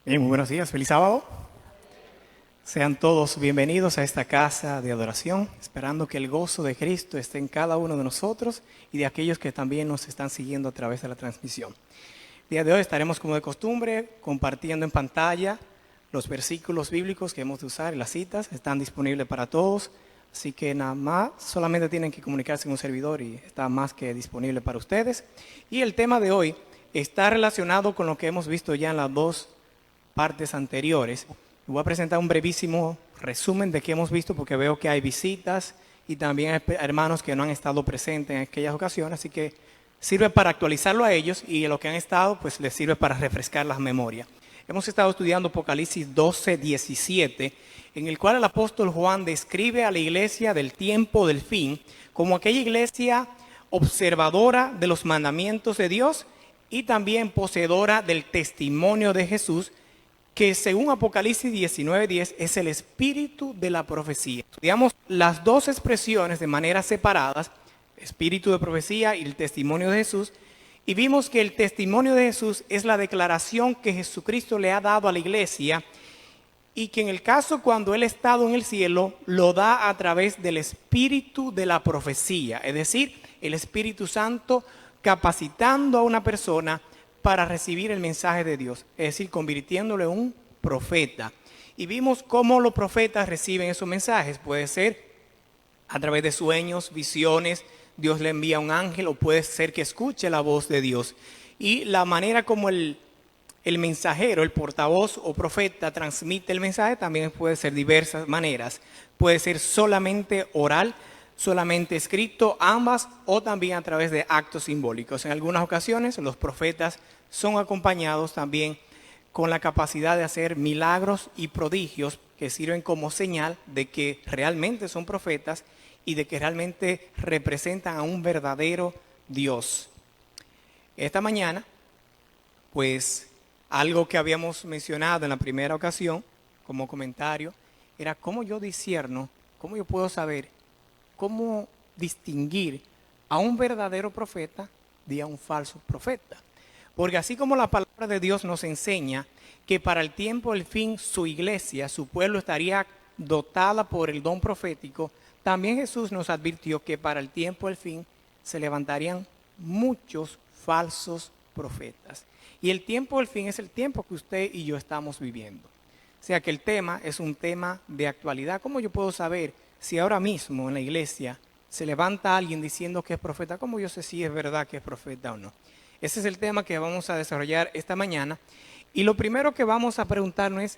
Bien, muy buenos días, feliz sábado. Sean todos bienvenidos a esta casa de adoración, esperando que el gozo de Cristo esté en cada uno de nosotros y de aquellos que también nos están siguiendo a través de la transmisión. El día de hoy estaremos, como de costumbre, compartiendo en pantalla los versículos bíblicos que hemos de usar y las citas. Están disponibles para todos, así que nada más, solamente tienen que comunicarse con un servidor y está más que disponible para ustedes. Y el tema de hoy está relacionado con lo que hemos visto ya en las dos partes anteriores. Voy a presentar un brevísimo resumen de qué hemos visto porque veo que hay visitas y también hay hermanos que no han estado presentes en aquellas ocasiones, así que sirve para actualizarlo a ellos y lo que han estado pues les sirve para refrescar las memorias. Hemos estado estudiando Apocalipsis 12, 17, en el cual el apóstol Juan describe a la iglesia del tiempo del fin como aquella iglesia observadora de los mandamientos de Dios y también poseedora del testimonio de Jesús, que según Apocalipsis 19:10 es el espíritu de la profecía. Estudiamos las dos expresiones de manera separadas, espíritu de profecía y el testimonio de Jesús, y vimos que el testimonio de Jesús es la declaración que Jesucristo le ha dado a la iglesia y que en el caso cuando Él ha estado en el cielo, lo da a través del espíritu de la profecía, es decir, el Espíritu Santo capacitando a una persona para recibir el mensaje de Dios, es decir, convirtiéndolo en un profeta. Y vimos cómo los profetas reciben esos mensajes. Puede ser a través de sueños, visiones, Dios le envía un ángel o puede ser que escuche la voz de Dios. Y la manera como el mensajero, el portavoz o profeta transmite el mensaje también puede ser diversas maneras. Puede ser solamente oral, solamente escrito, ambas, o también a través de actos simbólicos. En algunas ocasiones los profetas son acompañados también con la capacidad de hacer milagros y prodigios que sirven como señal de que realmente son profetas y de que realmente representan a un verdadero Dios. Esta mañana, pues algo que habíamos mencionado en la primera ocasión como comentario era cómo yo discierno, cómo yo puedo saber, cómo distinguir a un verdadero profeta de a un falso profeta. Porque así como la palabra de Dios nos enseña que para el tiempo del fin su iglesia, su pueblo estaría dotada por el don profético, también Jesús nos advirtió que para el tiempo del fin se levantarían muchos falsos profetas. Y el tiempo del fin es el tiempo que usted y yo estamos viviendo. O sea que el tema es un tema de actualidad. ¿Cómo yo puedo saber si ahora mismo en la iglesia se levanta alguien diciendo que es profeta? ¿Cómo yo sé si es verdad que es profeta o no? Ese es el tema que vamos a desarrollar esta mañana. Y lo primero que vamos a preguntarnos es,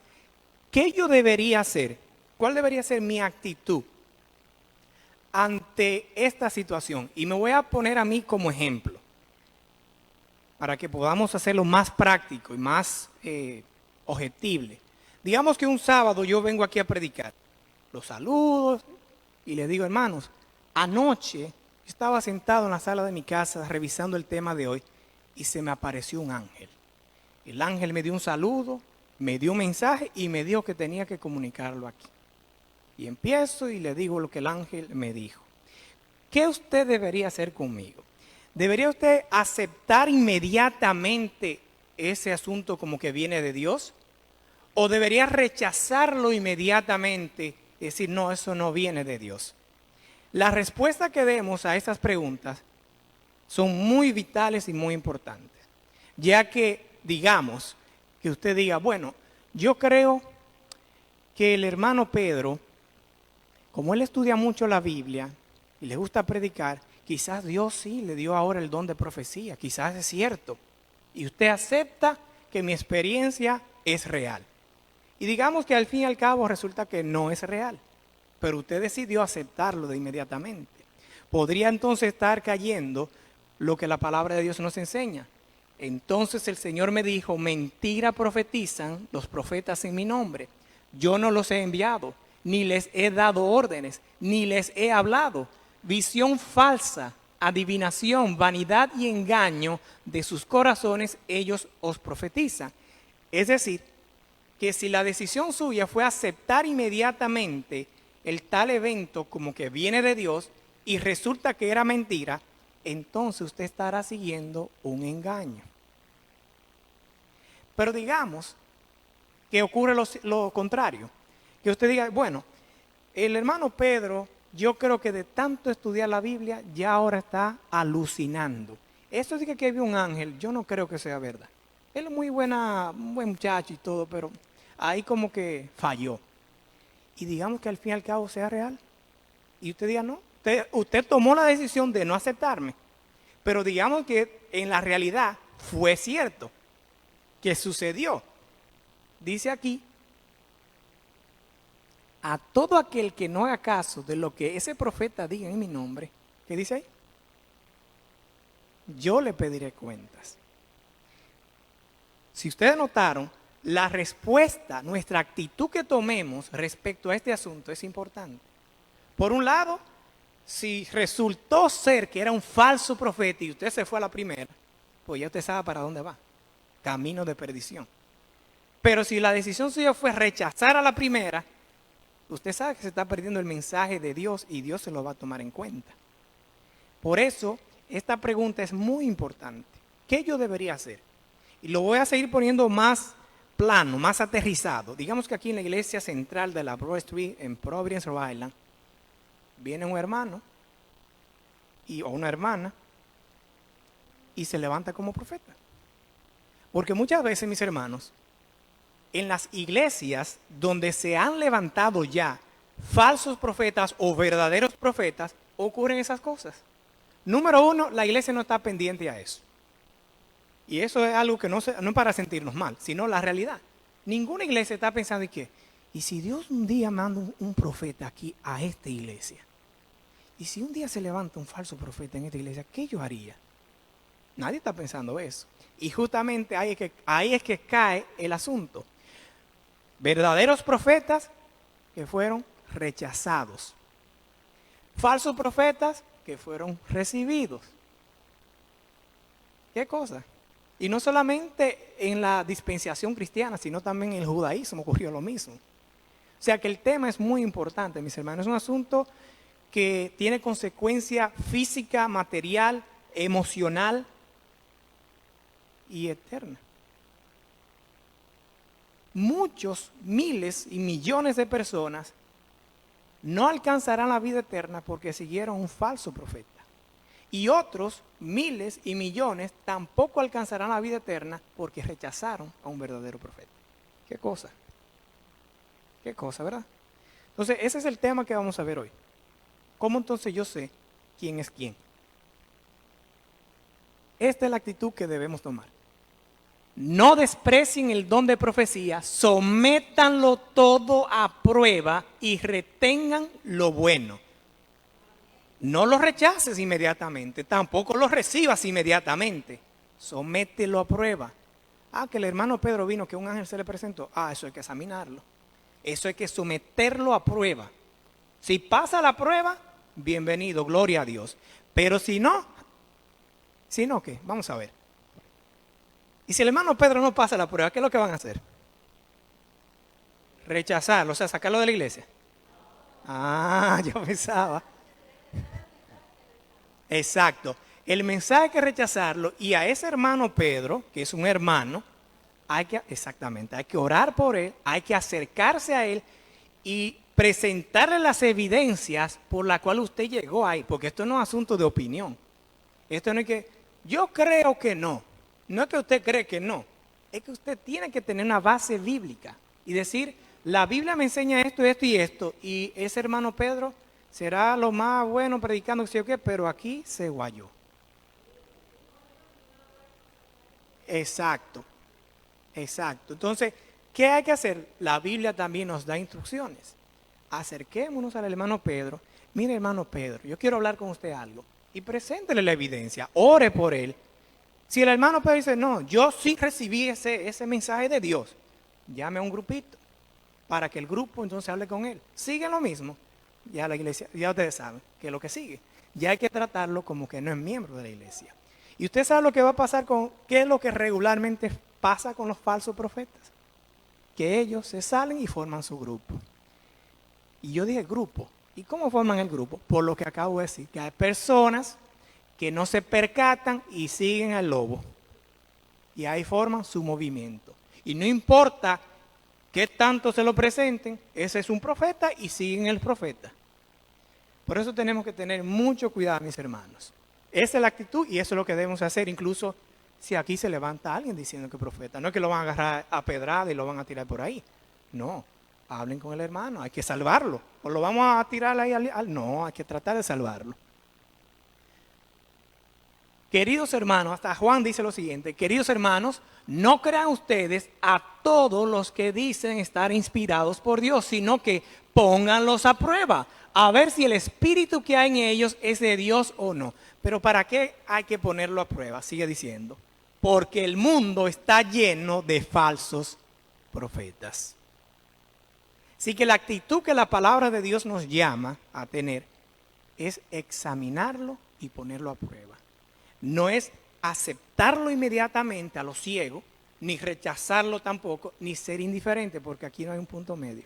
¿qué yo debería hacer? ¿Cuál debería ser mi actitud ante esta situación? Y me voy a poner a mí como ejemplo, para que podamos hacerlo más práctico y más objetible. Digamos que un sábado yo vengo aquí a predicar. Los saludo y les digo, hermanos, anoche estaba sentado en la sala de mi casa revisando el tema de hoy y se me apareció un ángel. El ángel me dio un saludo, me dio un mensaje y me dijo que tenía que comunicarlo aquí. Y empiezo y le digo lo que el ángel me dijo. ¿Qué usted debería hacer conmigo? ¿Debería usted aceptar inmediatamente ese asunto como que viene de Dios? ¿O debería rechazarlo inmediatamente y decir, no, eso no viene de Dios? Las respuestas que demos a estas preguntas son muy vitales y muy importantes. Ya que, digamos, que usted diga, bueno, yo creo que el hermano Pedro, como él estudia mucho la Biblia y le gusta predicar, quizás Dios sí le dio ahora el don de profecía, quizás es cierto. Y usted acepta que mi experiencia es real. Y digamos que al fin y al cabo resulta que no es real, pero usted decidió aceptarlo de inmediatamente. Podría entonces estar cayendo lo que la palabra de Dios nos enseña. Entonces el Señor me dijo, mentira profetizan los profetas en mi nombre. Yo no los he enviado, ni les he dado órdenes, ni les he hablado. Visión falsa, adivinación, vanidad y engaño de sus corazones, ellos os profetizan. Es decir, que si la decisión suya fue aceptar inmediatamente el tal evento como que viene de Dios y resulta que era mentira, entonces usted estará siguiendo un engaño. Pero digamos que ocurre lo contrario. Que usted diga, bueno, el hermano Pedro, yo creo que de tanto estudiar la Biblia, ya ahora está alucinando. Eso de que vio un ángel, yo no creo que sea verdad. Él es un buen muchacho y todo, pero ahí como que falló. Y digamos que al fin y al cabo sea real. Y usted diga, no, usted tomó la decisión de no aceptarme. Pero digamos que en la realidad fue cierto, que sucedió. Dice aquí, a todo aquel que no haga caso de lo que ese profeta diga en mi nombre, ¿qué dice ahí? Yo le pediré cuentas. Si ustedes notaron, la respuesta, nuestra actitud que tomemos respecto a este asunto es importante. Por un lado, si resultó ser que era un falso profeta y usted se fue a la primera, pues ya usted sabe para dónde va. Camino de perdición. Pero si la decisión suya fue rechazar a la primera, usted sabe que se está perdiendo el mensaje de Dios y Dios se lo va a tomar en cuenta. Por eso, esta pregunta es muy importante. ¿Qué yo debería hacer? Y lo voy a seguir poniendo más plano, más aterrizado. Digamos que aquí en la iglesia central de la Broad Street, en Providence, Rhode Island, viene un hermano o una hermana y se levanta como profeta. Porque muchas veces, mis hermanos, en las iglesias donde se han levantado ya falsos profetas o verdaderos profetas, ocurren esas cosas. Número uno, la iglesia no está pendiente a eso. Y eso es algo que no es para sentirnos mal, sino la realidad. Ninguna iglesia está pensando en qué. ¿Y si Dios un día manda un profeta aquí a esta iglesia? ¿Y si un día se levanta un falso profeta en esta iglesia? ¿Qué yo haría? Nadie está pensando eso. Y justamente ahí es que cae el asunto. Verdaderos profetas que fueron rechazados. Falsos profetas que fueron recibidos. ¿Qué cosa? Y no solamente en la dispensación cristiana, sino también en el judaísmo ocurrió lo mismo. O sea que el tema es muy importante, mis hermanos. Es un asunto que tiene consecuencia física, material, emocional y eterna. Muchos, miles y millones de personas no alcanzarán la vida eterna porque siguieron un falso profeta. Y otros, miles y millones, tampoco alcanzarán la vida eterna porque rechazaron a un verdadero profeta. ¿Qué cosa? ¿Qué cosa, verdad? Entonces, ese es el tema que vamos a ver hoy. ¿Cómo entonces yo sé quién es quién? Esta es la actitud que debemos tomar. No desprecien el don de profecía, sométanlo todo a prueba y retengan lo bueno. No lo rechaces inmediatamente, tampoco lo recibas inmediatamente. Somételo a prueba. Que el hermano Pedro vino, que un ángel se le presentó. Eso hay que examinarlo. Eso hay que someterlo a prueba. Si pasa la prueba, bienvenido, gloria a Dios. Pero si no, ¿qué? Vamos a ver. Y si el hermano Pedro no pasa la prueba, ¿qué es lo que van a hacer? Rechazarlo, o sea, sacarlo de la iglesia. Yo pensaba. Exacto. El mensaje hay que rechazarlo y a ese hermano Pedro, que es un hermano, hay que orar por él, hay que acercarse a él y presentarle las evidencias por las cuales usted llegó ahí, porque esto no es asunto de opinión. Esto no es que yo creo que no. No es que usted cree que no. Es que usted tiene que tener una base bíblica y decir, la Biblia me enseña esto, esto y esto. Y ese hermano Pedro será lo más bueno predicando que sé yo qué, pero aquí se guayó. Exacto. Entonces, ¿qué hay que hacer? La Biblia también nos da instrucciones. Acerquémonos al hermano Pedro. Mire, hermano Pedro, yo quiero hablar con usted algo. Y preséntele la evidencia, ore por él. Si el hermano Pedro dice, no, yo sí recibí ese mensaje de Dios, llame a un grupito para que el grupo entonces hable con él. Sigue lo mismo. Ya la iglesia, ya ustedes saben que es lo que sigue. Ya hay que tratarlo como que no es miembro de la iglesia. Y usted sabe lo que va a pasar qué es lo que regularmente pasa con los falsos profetas. Que ellos se salen y forman su grupo. Y yo dije grupo. ¿Y cómo forman el grupo? Por lo que acabo de decir, que hay personas que no se percatan y siguen al lobo. Y ahí forman su movimiento. Y no importa ¿Qué tanto se lo presenten? Ese es un profeta y siguen el profeta. Por eso tenemos que tener mucho cuidado, mis hermanos. Esa es la actitud y eso es lo que debemos hacer, incluso si aquí se levanta alguien diciendo que es profeta. No es que lo van a agarrar a pedrada y lo van a tirar por ahí. No, hablen con el hermano, hay que salvarlo. ¿O lo vamos a tirar ahí No, hay que tratar de salvarlo. Queridos hermanos, hasta Juan dice lo siguiente: queridos hermanos, no crean ustedes a todos los que dicen estar inspirados por Dios, sino que pónganlos a prueba, a ver si el espíritu que hay en ellos es de Dios o no. Pero ¿para qué hay que ponerlo a prueba? Sigue diciendo, porque el mundo está lleno de falsos profetas. Así que la actitud que la palabra de Dios nos llama a tener es examinarlo y ponerlo a prueba. No es aceptarlo inmediatamente a lo ciego, ni rechazarlo tampoco, ni ser indiferente, porque aquí no hay un punto medio.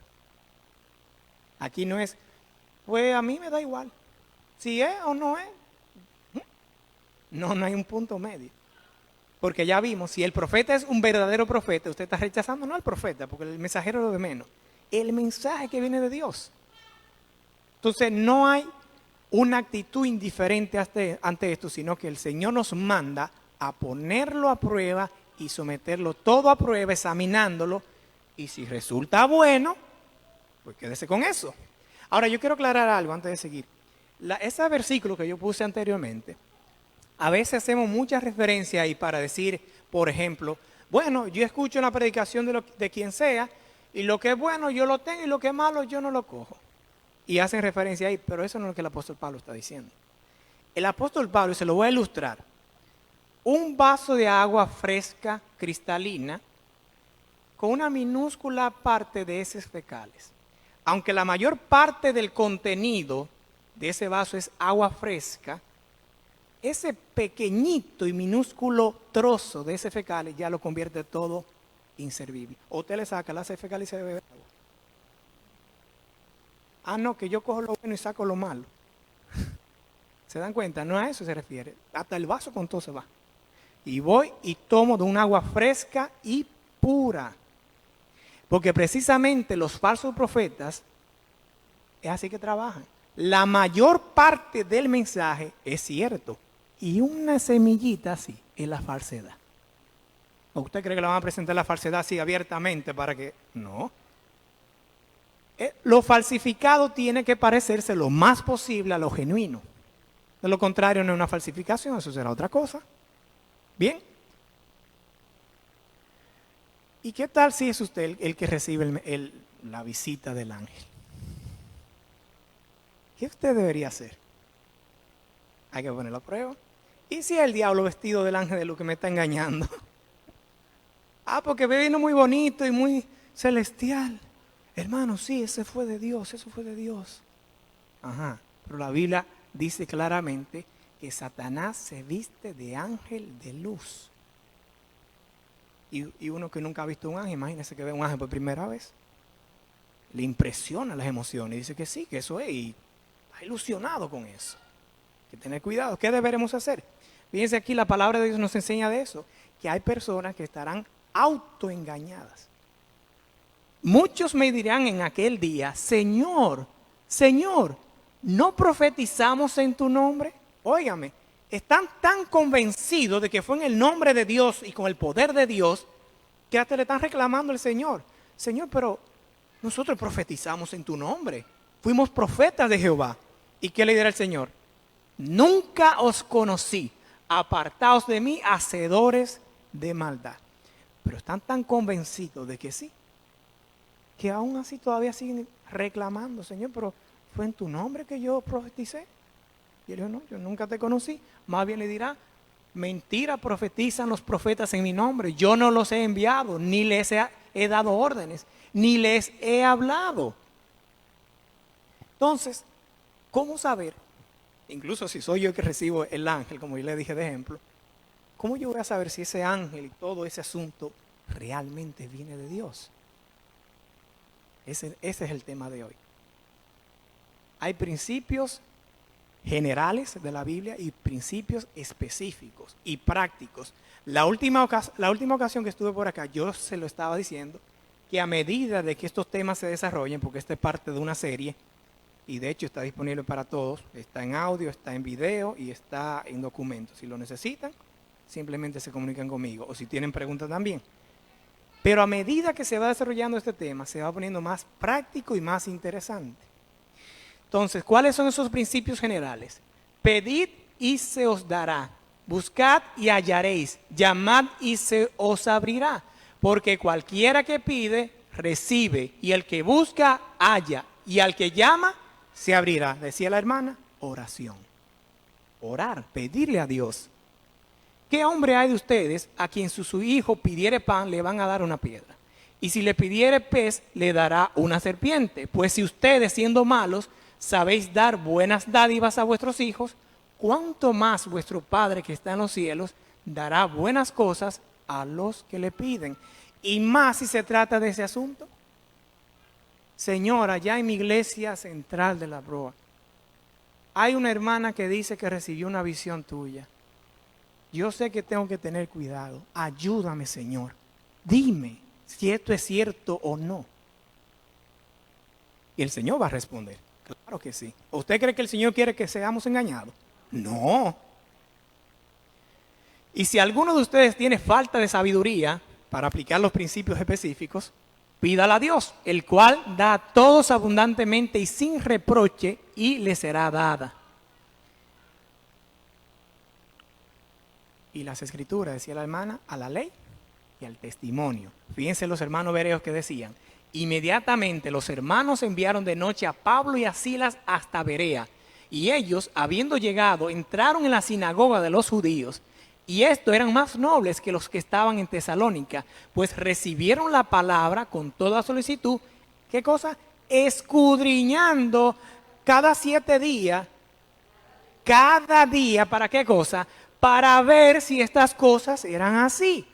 Aquí no es, pues a mí me da igual, si es o no es. No hay un punto medio. Porque ya vimos, si el profeta es un verdadero profeta, usted está rechazando no al profeta, porque el mensajero es lo de menos, el mensaje que viene de Dios. Entonces no hay una actitud indiferente ante esto, sino que el Señor nos manda a ponerlo a prueba y someterlo todo a prueba, examinándolo, y si resulta bueno, pues quédese con eso. Ahora yo quiero aclarar algo antes de seguir. Ese versículo que yo puse anteriormente, a veces hacemos mucha referencia ahí para decir, por ejemplo, bueno, yo escucho la predicación de quien sea, y lo que es bueno yo lo tengo y lo que es malo yo no lo cojo. Y hacen referencia ahí, pero eso no es lo que el apóstol Pablo está diciendo. El apóstol Pablo, se lo voy a ilustrar, un vaso de agua fresca, cristalina, con una minúscula parte de heces fecales. Aunque la mayor parte del contenido de ese vaso es agua fresca, ese pequeñito y minúsculo trozo de heces fecales ya lo convierte todo inservible. O usted le saca las heces fecales y se bebe agua. Ah, no, que yo cojo lo bueno y saco lo malo. ¿Se dan cuenta? No a eso se refiere. Hasta el vaso con todo se va. Y voy y tomo de un agua fresca y pura. Porque precisamente los falsos profetas es así que trabajan. La mayor parte del mensaje es cierto. Y una semillita así es la falsedad. ¿O usted cree que le van a presentar la falsedad así abiertamente para que...? No. Lo falsificado tiene que parecerse lo más posible a lo genuino. De lo contrario no es una falsificación, eso será otra cosa. ¿Bien? ¿Y qué tal si es usted el que recibe la visita del ángel? ¿Qué usted debería hacer? Hay que ponerlo a prueba. ¿Y si es el diablo vestido del ángel de lo que me está engañando? Ah, porque vino muy bonito y muy celestial. Hermano, sí, ese fue de Dios, eso fue de Dios. Ajá, pero la Biblia dice claramente que Satanás se viste de ángel de luz. Y uno que nunca ha visto un ángel, imagínese que ve un ángel por primera vez. Le impresiona las emociones y dice que sí, que eso es, y está ilusionado con eso. Hay que tener cuidado. ¿Qué deberemos hacer? Fíjense aquí, la palabra de Dios nos enseña de eso, que hay personas que estarán autoengañadas. Muchos me dirán en aquel día, Señor, Señor, ¿no profetizamos en tu nombre? Óigame, están tan convencidos de que fue en el nombre de Dios y con el poder de Dios, que hasta le están reclamando al Señor. Señor, pero nosotros profetizamos en tu nombre. Fuimos profetas de Jehová. ¿Y qué le dirá el Señor? Nunca os conocí. Apartaos de mí, hacedores de maldad. Pero están tan convencidos de que sí, que aún así todavía siguen reclamando, Señor, pero fue en tu nombre que yo profeticé. Y él dijo, no, yo nunca te conocí. Más bien le dirá, mentira profetizan los profetas en mi nombre. Yo no los he enviado, ni les he dado órdenes, ni les he hablado. Entonces, ¿cómo saber? Incluso si soy yo el que recibo el ángel, como yo le dije de ejemplo, ¿cómo yo voy a saber si ese ángel y todo ese asunto realmente viene de Dios? Ese es el tema de hoy. Hay principios generales de la Biblia y principios específicos y prácticos. La última ocasión que estuve por acá, yo se lo estaba diciendo, que a medida de que estos temas se desarrollen, porque esta es parte de una serie, y de hecho está disponible para todos, está en audio, está en video y está en documentos. Si lo necesitan, simplemente se comunican conmigo, o si tienen preguntas también. Pero a medida que se va desarrollando este tema, se va poniendo más práctico y más interesante. Entonces, ¿cuáles son esos principios generales? Pedid y se os dará. Buscad y hallaréis. Llamad y se os abrirá. Porque cualquiera que pide, recibe. Y el que busca, halla. Y al que llama, se abrirá. Decía la hermana, oración. Orar, pedirle a Dios. ¿Qué hombre hay de ustedes a quien su hijo pidiere pan, le van a dar una piedra? Y si le pidiere pez, le dará una serpiente. Pues si ustedes, siendo malos, sabéis dar buenas dádivas a vuestros hijos, ¿cuánto más vuestro Padre que está en los cielos dará buenas cosas a los que le piden? Y más si se trata de ese asunto. Señora, ya en mi iglesia central de La Broa, hay una hermana que dice que recibió una visión tuya. Yo sé que tengo que tener cuidado. Ayúdame, Señor. Dime si esto es cierto o no. Y el Señor va a responder. Claro que sí. ¿Usted cree que el Señor quiere que seamos engañados? No. Y si alguno de ustedes tiene falta de sabiduría para aplicar los principios específicos, pídala a Dios, el cual da a todos abundantemente y sin reproche, y le será dada. Y las escrituras, decía la hermana, a la ley y al testimonio. Fíjense los hermanos bereos que decían. Inmediatamente los hermanos enviaron de noche a Pablo y a Silas hasta Berea. Y ellos, habiendo llegado, entraron en la sinagoga de los judíos. Y estos eran más nobles que los que estaban en Tesalónica, pues recibieron la palabra con toda solicitud. ¿Qué cosa? Escudriñando cada 7 días. Cada día, ¿para qué cosa? Para ver si estas cosas eran así.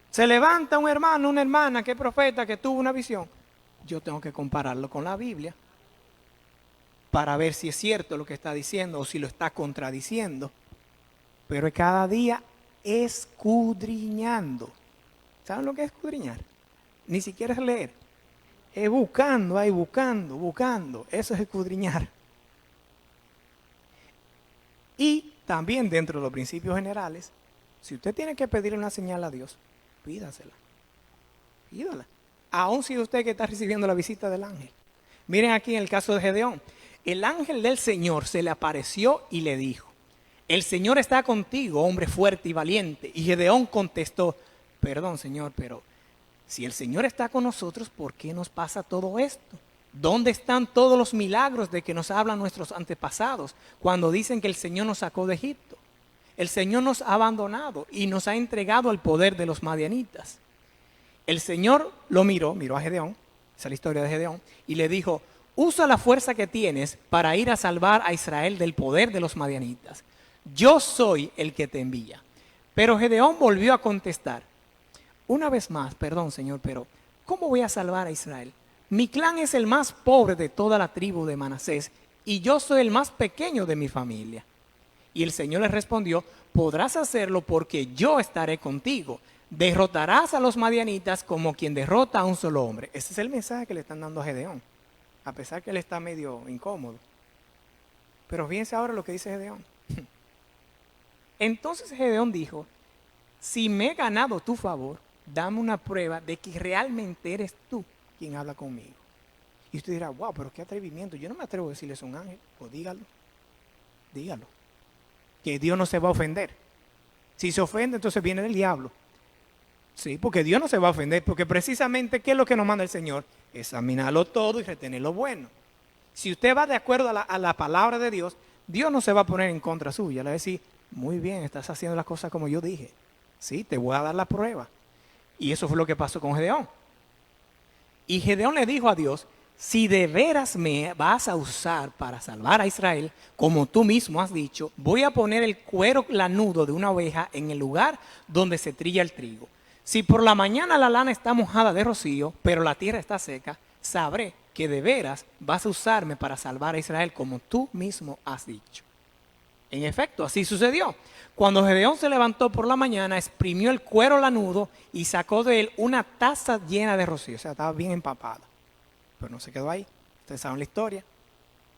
Se levanta un hermano, una hermana que es profeta, que tuvo una visión. Yo tengo que compararlo con la Biblia para ver si es cierto lo que está diciendo o si lo está contradiciendo. Pero cada día escudriñando. ¿Saben lo que es escudriñar? Ni siquiera es leer. Es buscando, ahí buscando. Eso es escudriñar. Y también dentro de los principios generales, si usted tiene que pedirle una señal a Dios, pídasela. Pídala. Aún si usted que está recibiendo la visita del ángel. Miren aquí en el caso de Gedeón. El ángel del Señor se le apareció y le dijo: el Señor está contigo, hombre fuerte y valiente. Y Gedeón contestó: perdón, Señor, pero si el Señor está con nosotros, ¿por qué nos pasa todo esto? ¿Dónde están todos los milagros de que nos hablan nuestros antepasados cuando dicen que el Señor nos sacó de Egipto? El Señor nos ha abandonado y nos ha entregado al poder de los madianitas. El Señor lo miró a Gedeón, esa es la historia de Gedeón, y le dijo: usa la fuerza que tienes para ir a salvar a Israel del poder de los madianitas. Yo soy el que te envía. Pero Gedeón volvió a contestar: una vez más, perdón, Señor, pero ¿cómo voy a salvar a Israel? Mi clan es el más pobre de toda la tribu de Manasés y yo soy el más pequeño de mi familia. Y el Señor le respondió: podrás hacerlo porque yo estaré contigo. Derrotarás a los madianitas como quien derrota a un solo hombre. Ese es el mensaje que le están dando a Gedeón, a pesar que él está medio incómodo. Pero fíjense ahora lo que dice Gedeón. Entonces Gedeón dijo: si me he ganado tu favor, dame una prueba de que realmente eres tú quien habla conmigo. Y usted dirá: wow, pero qué atrevimiento. Yo no me atrevo a decirle eso a un ángel. Pues dígalo. Que Dios no se va a ofender. Si se ofende, entonces viene del diablo. Sí, porque Dios no se va a ofender, porque precisamente, ¿qué es lo que nos manda el Señor? Examinarlo todo y retener lo bueno. Si usted va de acuerdo a la palabra de Dios, Dios no se va a poner en contra suya. Le va a decir: muy bien, estás haciendo las cosas como yo dije. Sí, te voy a dar la prueba. Y eso fue lo que pasó con Gedeón. Y Gedeón le dijo a Dios: si de veras me vas a usar para salvar a Israel, como tú mismo has dicho, voy a poner el cuero lanudo de una oveja en el lugar donde se trilla el trigo. Si por la mañana la lana está mojada de rocío, pero la tierra está seca, sabré que de veras vas a usarme para salvar a Israel como tú mismo has dicho. En efecto, así sucedió. Cuando Gedeón se levantó por la mañana, exprimió el cuero lanudo y sacó de él una taza llena de rocío. O sea, estaba bien empapado. Pero no se quedó ahí. Ustedes saben la historia.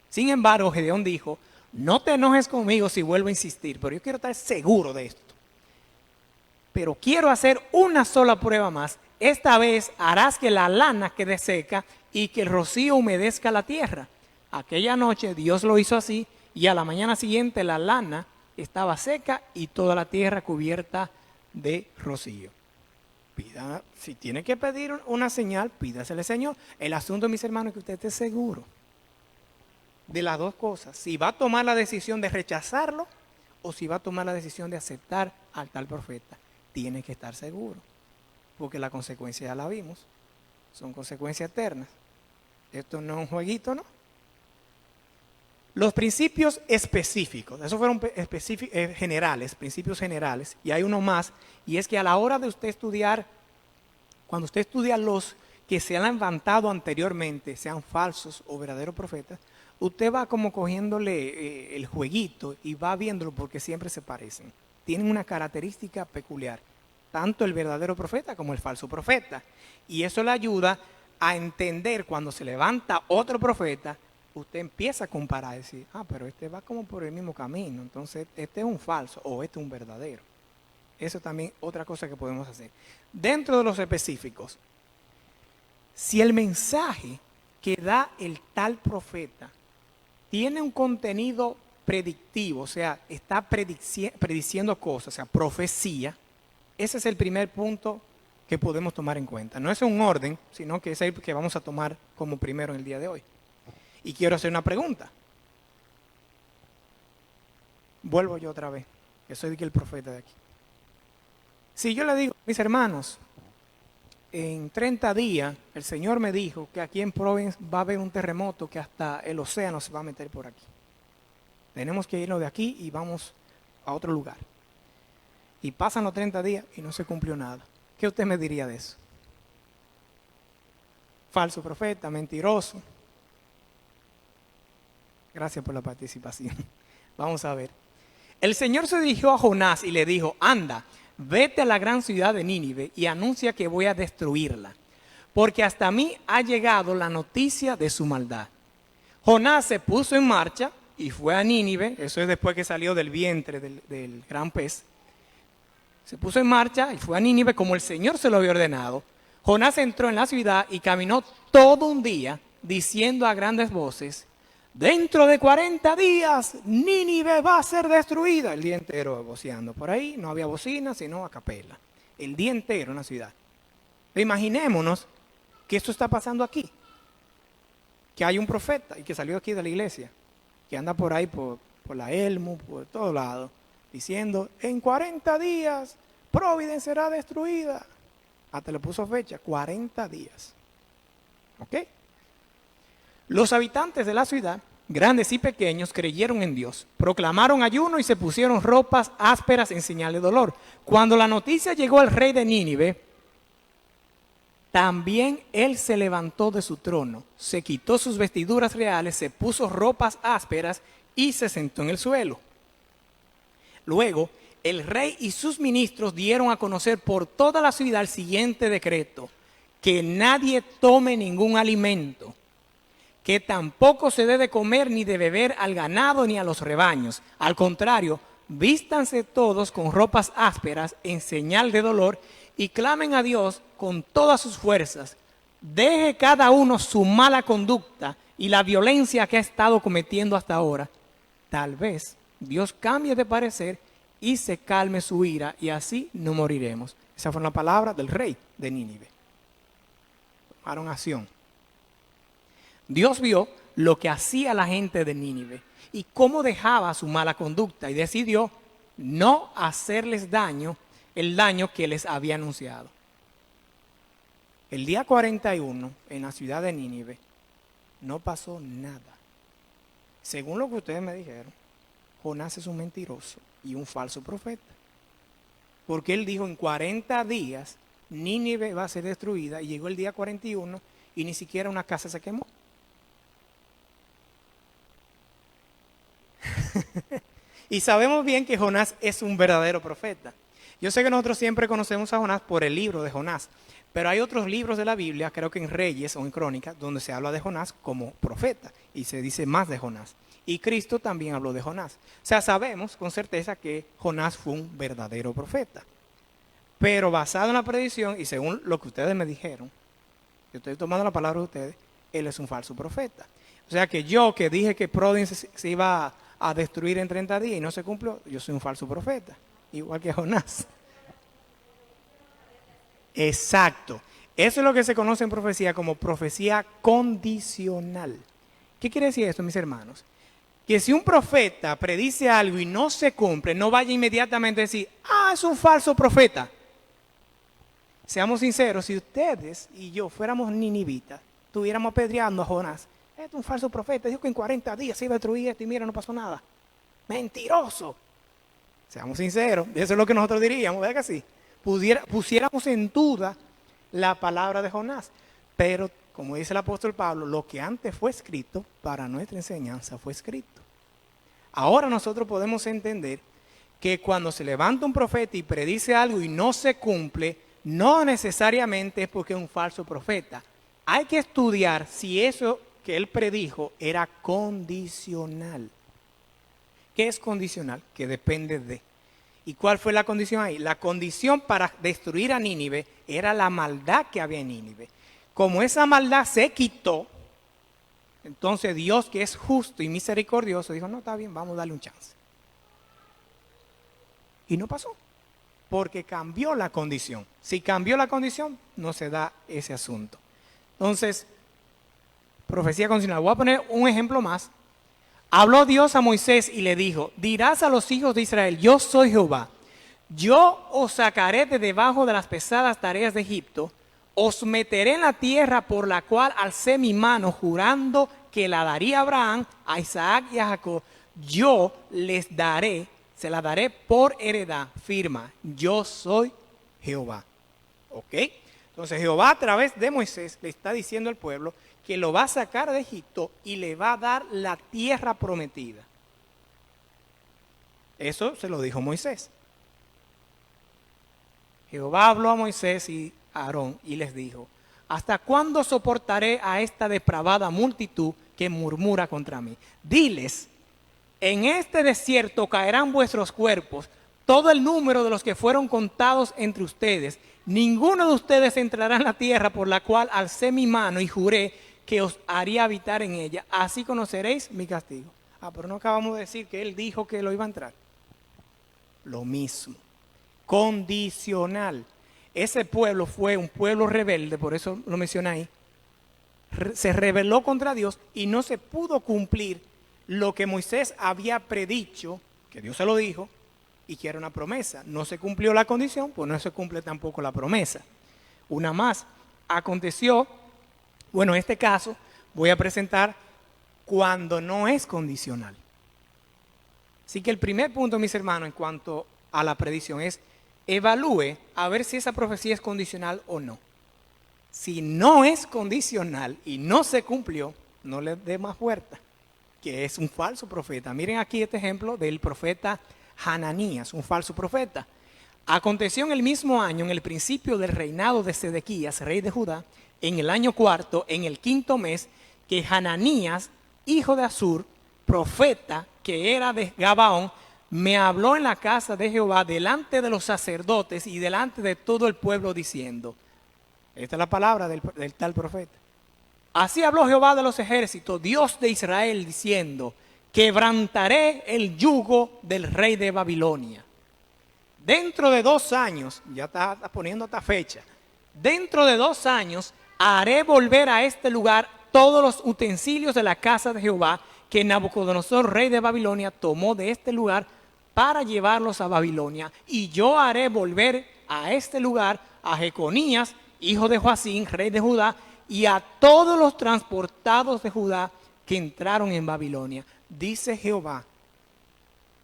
Sin embargo, Gedeón dijo, no te enojes conmigo si vuelvo a insistir, pero yo quiero estar seguro de esto. Pero quiero hacer una sola prueba más. Esta vez harás que la lana quede seca y que el rocío humedezca la tierra. Aquella noche Dios lo hizo así y a la mañana siguiente la lana estaba seca y toda la tierra cubierta de rocío. Pida, si tiene que pedir una señal, pídasele, Señor. El asunto, mis hermanos, es que usted esté seguro de las dos cosas. Si va a tomar la decisión de rechazarlo o si va a tomar la decisión de aceptar al tal profeta. Tiene que estar seguro, porque la consecuencia ya la vimos. Son consecuencias eternas. Esto no es un jueguito, ¿no? Los principios específicos, esos fueron generales, principios generales, y hay uno más, y es que a la hora de usted estudiar, cuando usted estudia los que se han levantado anteriormente, sean falsos o verdaderos profetas, usted va como cogiéndole el jueguito y va viéndolo porque siempre se parecen. Tienen una característica peculiar, tanto el verdadero profeta como el falso profeta, y eso le ayuda a entender cuando se levanta otro profeta. Usted empieza a comparar y decir, pero este va como por el mismo camino, entonces este es un falso o este es un verdadero. Eso también es otra cosa que podemos hacer. Dentro de los específicos, si el mensaje que da el tal profeta tiene un contenido predictivo, o sea, está prediciendo cosas, o sea, profecía, ese es el primer punto que podemos tomar en cuenta. No es un orden, sino que es el que vamos a tomar como primero en el día de hoy. Y quiero hacer una pregunta. Vuelvo yo otra vez, que soy el profeta de aquí. Si yo le digo, mis hermanos, en 30 días el Señor me dijo que aquí en Providence va a haber un terremoto que hasta el océano se va a meter por aquí. Tenemos que irnos de aquí y vamos a otro lugar. Y pasan los 30 días y no se cumplió nada. ¿Qué usted me diría de eso? Falso profeta, mentiroso. Gracias por la participación. Vamos a ver. El Señor se dirigió a Jonás y le dijo, anda, vete a la gran ciudad de Nínive y anuncia que voy a destruirla, porque hasta mí ha llegado la noticia de su maldad. Jonás se puso en marcha y fue a Nínive, eso es después que salió del vientre del gran pez. Se puso en marcha y fue a Nínive como el Señor se lo había ordenado. Jonás entró en la ciudad y caminó todo un día diciendo a grandes voces, dentro de 40 días Nínive va a ser destruida. El día entero voceando por ahí, no había bocina sino a capela. El día entero en la ciudad. Imaginémonos que esto está pasando aquí. Que hay un profeta y que salió aquí de la iglesia, que anda por ahí por la Elmo, por todos lados, diciendo, en 40 días Providence será destruida. Hasta le puso fecha, 40 días. ¿Ok? Los habitantes de la ciudad, grandes y pequeños, creyeron en Dios, proclamaron ayuno y se pusieron ropas ásperas en señal de dolor. Cuando la noticia llegó al rey de Nínive, también él se levantó de su trono, se quitó sus vestiduras reales, se puso ropas ásperas y se sentó en el suelo. Luego, el rey y sus ministros dieron a conocer por toda la ciudad el siguiente decreto: que nadie tome ningún alimento, que tampoco se debe comer ni de beber al ganado ni a los rebaños. Al contrario, vístanse todos con ropas ásperas en señal de dolor y clamen a Dios con todas sus fuerzas. Deje cada uno su mala conducta y la violencia que ha estado cometiendo hasta ahora. Tal vez Dios cambie de parecer y se calme su ira y así no moriremos. Esa fue la palabra del rey de Nínive. Tomaron acción. Dios vio lo que hacía la gente de Nínive y cómo dejaba su mala conducta y decidió no hacerles daño, el daño que les había anunciado. El día 41 en la ciudad de Nínive no pasó nada. Según lo que ustedes me dijeron, Jonás es un mentiroso y un falso profeta. Porque él dijo en 40 días Nínive va a ser destruida y llegó el día 41 y ni siquiera una casa se quemó. Y sabemos bien que Jonás es un verdadero profeta. Yo sé que nosotros siempre conocemos a Jonás por el libro de Jonás, pero hay otros libros de la Biblia, creo que en Reyes o en Crónicas, donde se habla de Jonás como profeta y se dice más de Jonás. Y Cristo también habló de Jonás. O sea, sabemos con certeza que Jonás fue un verdadero profeta. Pero basado en la predicción y según lo que ustedes me dijeron, yo estoy tomando la palabra de ustedes, él es un falso profeta. O sea que yo que dije que Providence se iba a destruir en 30 días y no se cumplió, yo soy un falso profeta, igual que Jonás. Exacto. Eso es lo que se conoce en profecía como profecía condicional. ¿Qué quiere decir esto, mis hermanos? Que si un profeta predice algo y no se cumple, no vaya inmediatamente a decir, es un falso profeta. Seamos sinceros, si ustedes y yo fuéramos ninivitas, estuviéramos apedreando a Jonás, este es un falso profeta, dijo que en 40 días se iba a destruir esto y mira, no pasó nada. Mentiroso. Seamos sinceros, eso es lo que nosotros diríamos, ¿verdad que sí? Pusiéramos en duda la palabra de Jonás. Pero, como dice el apóstol Pablo, lo que antes fue escrito, para nuestra enseñanza fue escrito. Ahora nosotros podemos entender que cuando se levanta un profeta y predice algo y no se cumple, no necesariamente es porque es un falso profeta. Hay que estudiar si eso que él predijo era condicional. ¿Qué es condicional? Que depende de. ¿Y cuál fue la condición ahí? La condición para destruir a Nínive era la maldad que había en Nínive. Como esa maldad se quitó, entonces Dios, que es justo y misericordioso, dijo, no, está bien, vamos a darle un chance. Y no pasó, porque cambió la condición. Si cambió la condición, no se da ese asunto. Entonces, profecía condicional. Voy a poner un ejemplo más. Habló Dios a Moisés y le dijo, dirás a los hijos de Israel, yo soy Jehová. Yo os sacaré de debajo de las pesadas tareas de Egipto, os meteré en la tierra por la cual alcé mi mano, jurando que la daría a Abraham, a Isaac y a Jacob. Yo les daré, se la daré por heredad, firma, yo soy Jehová. ¿Ok? Entonces Jehová a través de Moisés le está diciendo al pueblo que lo va a sacar de Egipto y le va a dar la tierra prometida. Eso se lo dijo Moisés. Jehová habló a Moisés y a Aarón y les dijo, ¿hasta cuándo soportaré a esta depravada multitud que murmura contra mí? Diles, en este desierto caerán vuestros cuerpos, todo el número de los que fueron contados entre ustedes. Ninguno de ustedes entrará en la tierra por la cual alcé mi mano y juré que os haría habitar en ella. Así conoceréis mi castigo. Pero no acabamos de decir que él dijo que lo iba a entrar. Lo mismo. Condicional. Ese pueblo fue un pueblo rebelde, por eso lo mencioné ahí. Se rebeló contra Dios y no se pudo cumplir lo que Moisés había predicho, que Dios se lo dijo, y que era una promesa. No se cumplió la condición, pues no se cumple tampoco la promesa. Una más. Aconteció, bueno, en este caso voy a presentar cuando no es condicional. Así que el primer punto, mis hermanos, en cuanto a la predicción es evalúe a ver si esa profecía es condicional o no. Si no es condicional y no se cumplió, no le dé más vuelta, que es un falso profeta. Miren aquí este ejemplo del profeta Hananías, un falso profeta. Aconteció en el mismo año, en el principio del reinado de Sedequías, rey de Judá, en el año cuarto, en el quinto mes, que Hananías, hijo de Azur, profeta, que era de Gabaón, me habló en la casa de Jehová delante de los sacerdotes y delante de todo el pueblo diciendo, esta es la palabra del tal profeta. Así habló Jehová de los ejércitos, Dios de Israel, diciendo, quebrantaré el yugo del rey de Babilonia. Dentro de 2 años, ya está poniendo esta fecha, dentro de 2 años haré volver a este lugar todos los utensilios de la casa de Jehová que Nabucodonosor, rey de Babilonia, tomó de este lugar para llevarlos a Babilonia. Y yo haré volver a este lugar a Jeconías, hijo de Joacín, rey de Judá, y a todos los transportados de Judá que entraron en Babilonia. Dice Jehová,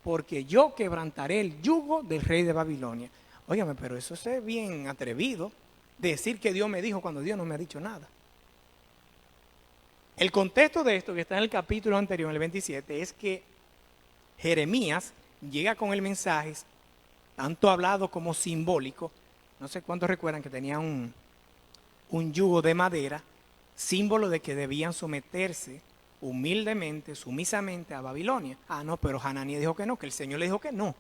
porque yo quebrantaré el yugo del rey de Babilonia. Óigame, pero eso es bien atrevido, decir que Dios me dijo cuando Dios no me ha dicho nada. El contexto de esto, que está en el capítulo anterior, en el 27, es que Jeremías llega con el mensaje, tanto hablado como simbólico. No sé cuántos recuerdan que tenía un yugo de madera, símbolo de que debían someterse humildemente, sumisamente a Babilonia. Ah, no, pero Hananías dijo que no, que el Señor le dijo que no.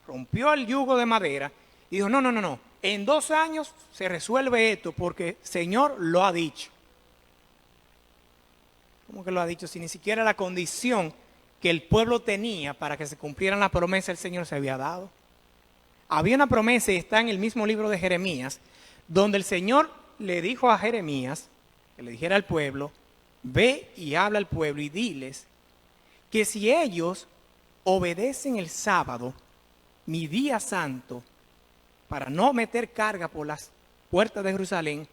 Rompió el yugo de madera y dijo, no, en 2 años se resuelve esto porque el Señor lo ha dicho. ¿Cómo que lo ha dicho? Si ni siquiera la condición que el pueblo tenía para que se cumplieran las promesas del Señor se había dado. Había una promesa y está en el mismo libro de Jeremías, donde el Señor le dijo a Jeremías, que le dijera al pueblo, ve y habla al pueblo y diles que si ellos obedecen el sábado, mi día santo, para no meter carga por las puertas de Jerusalén,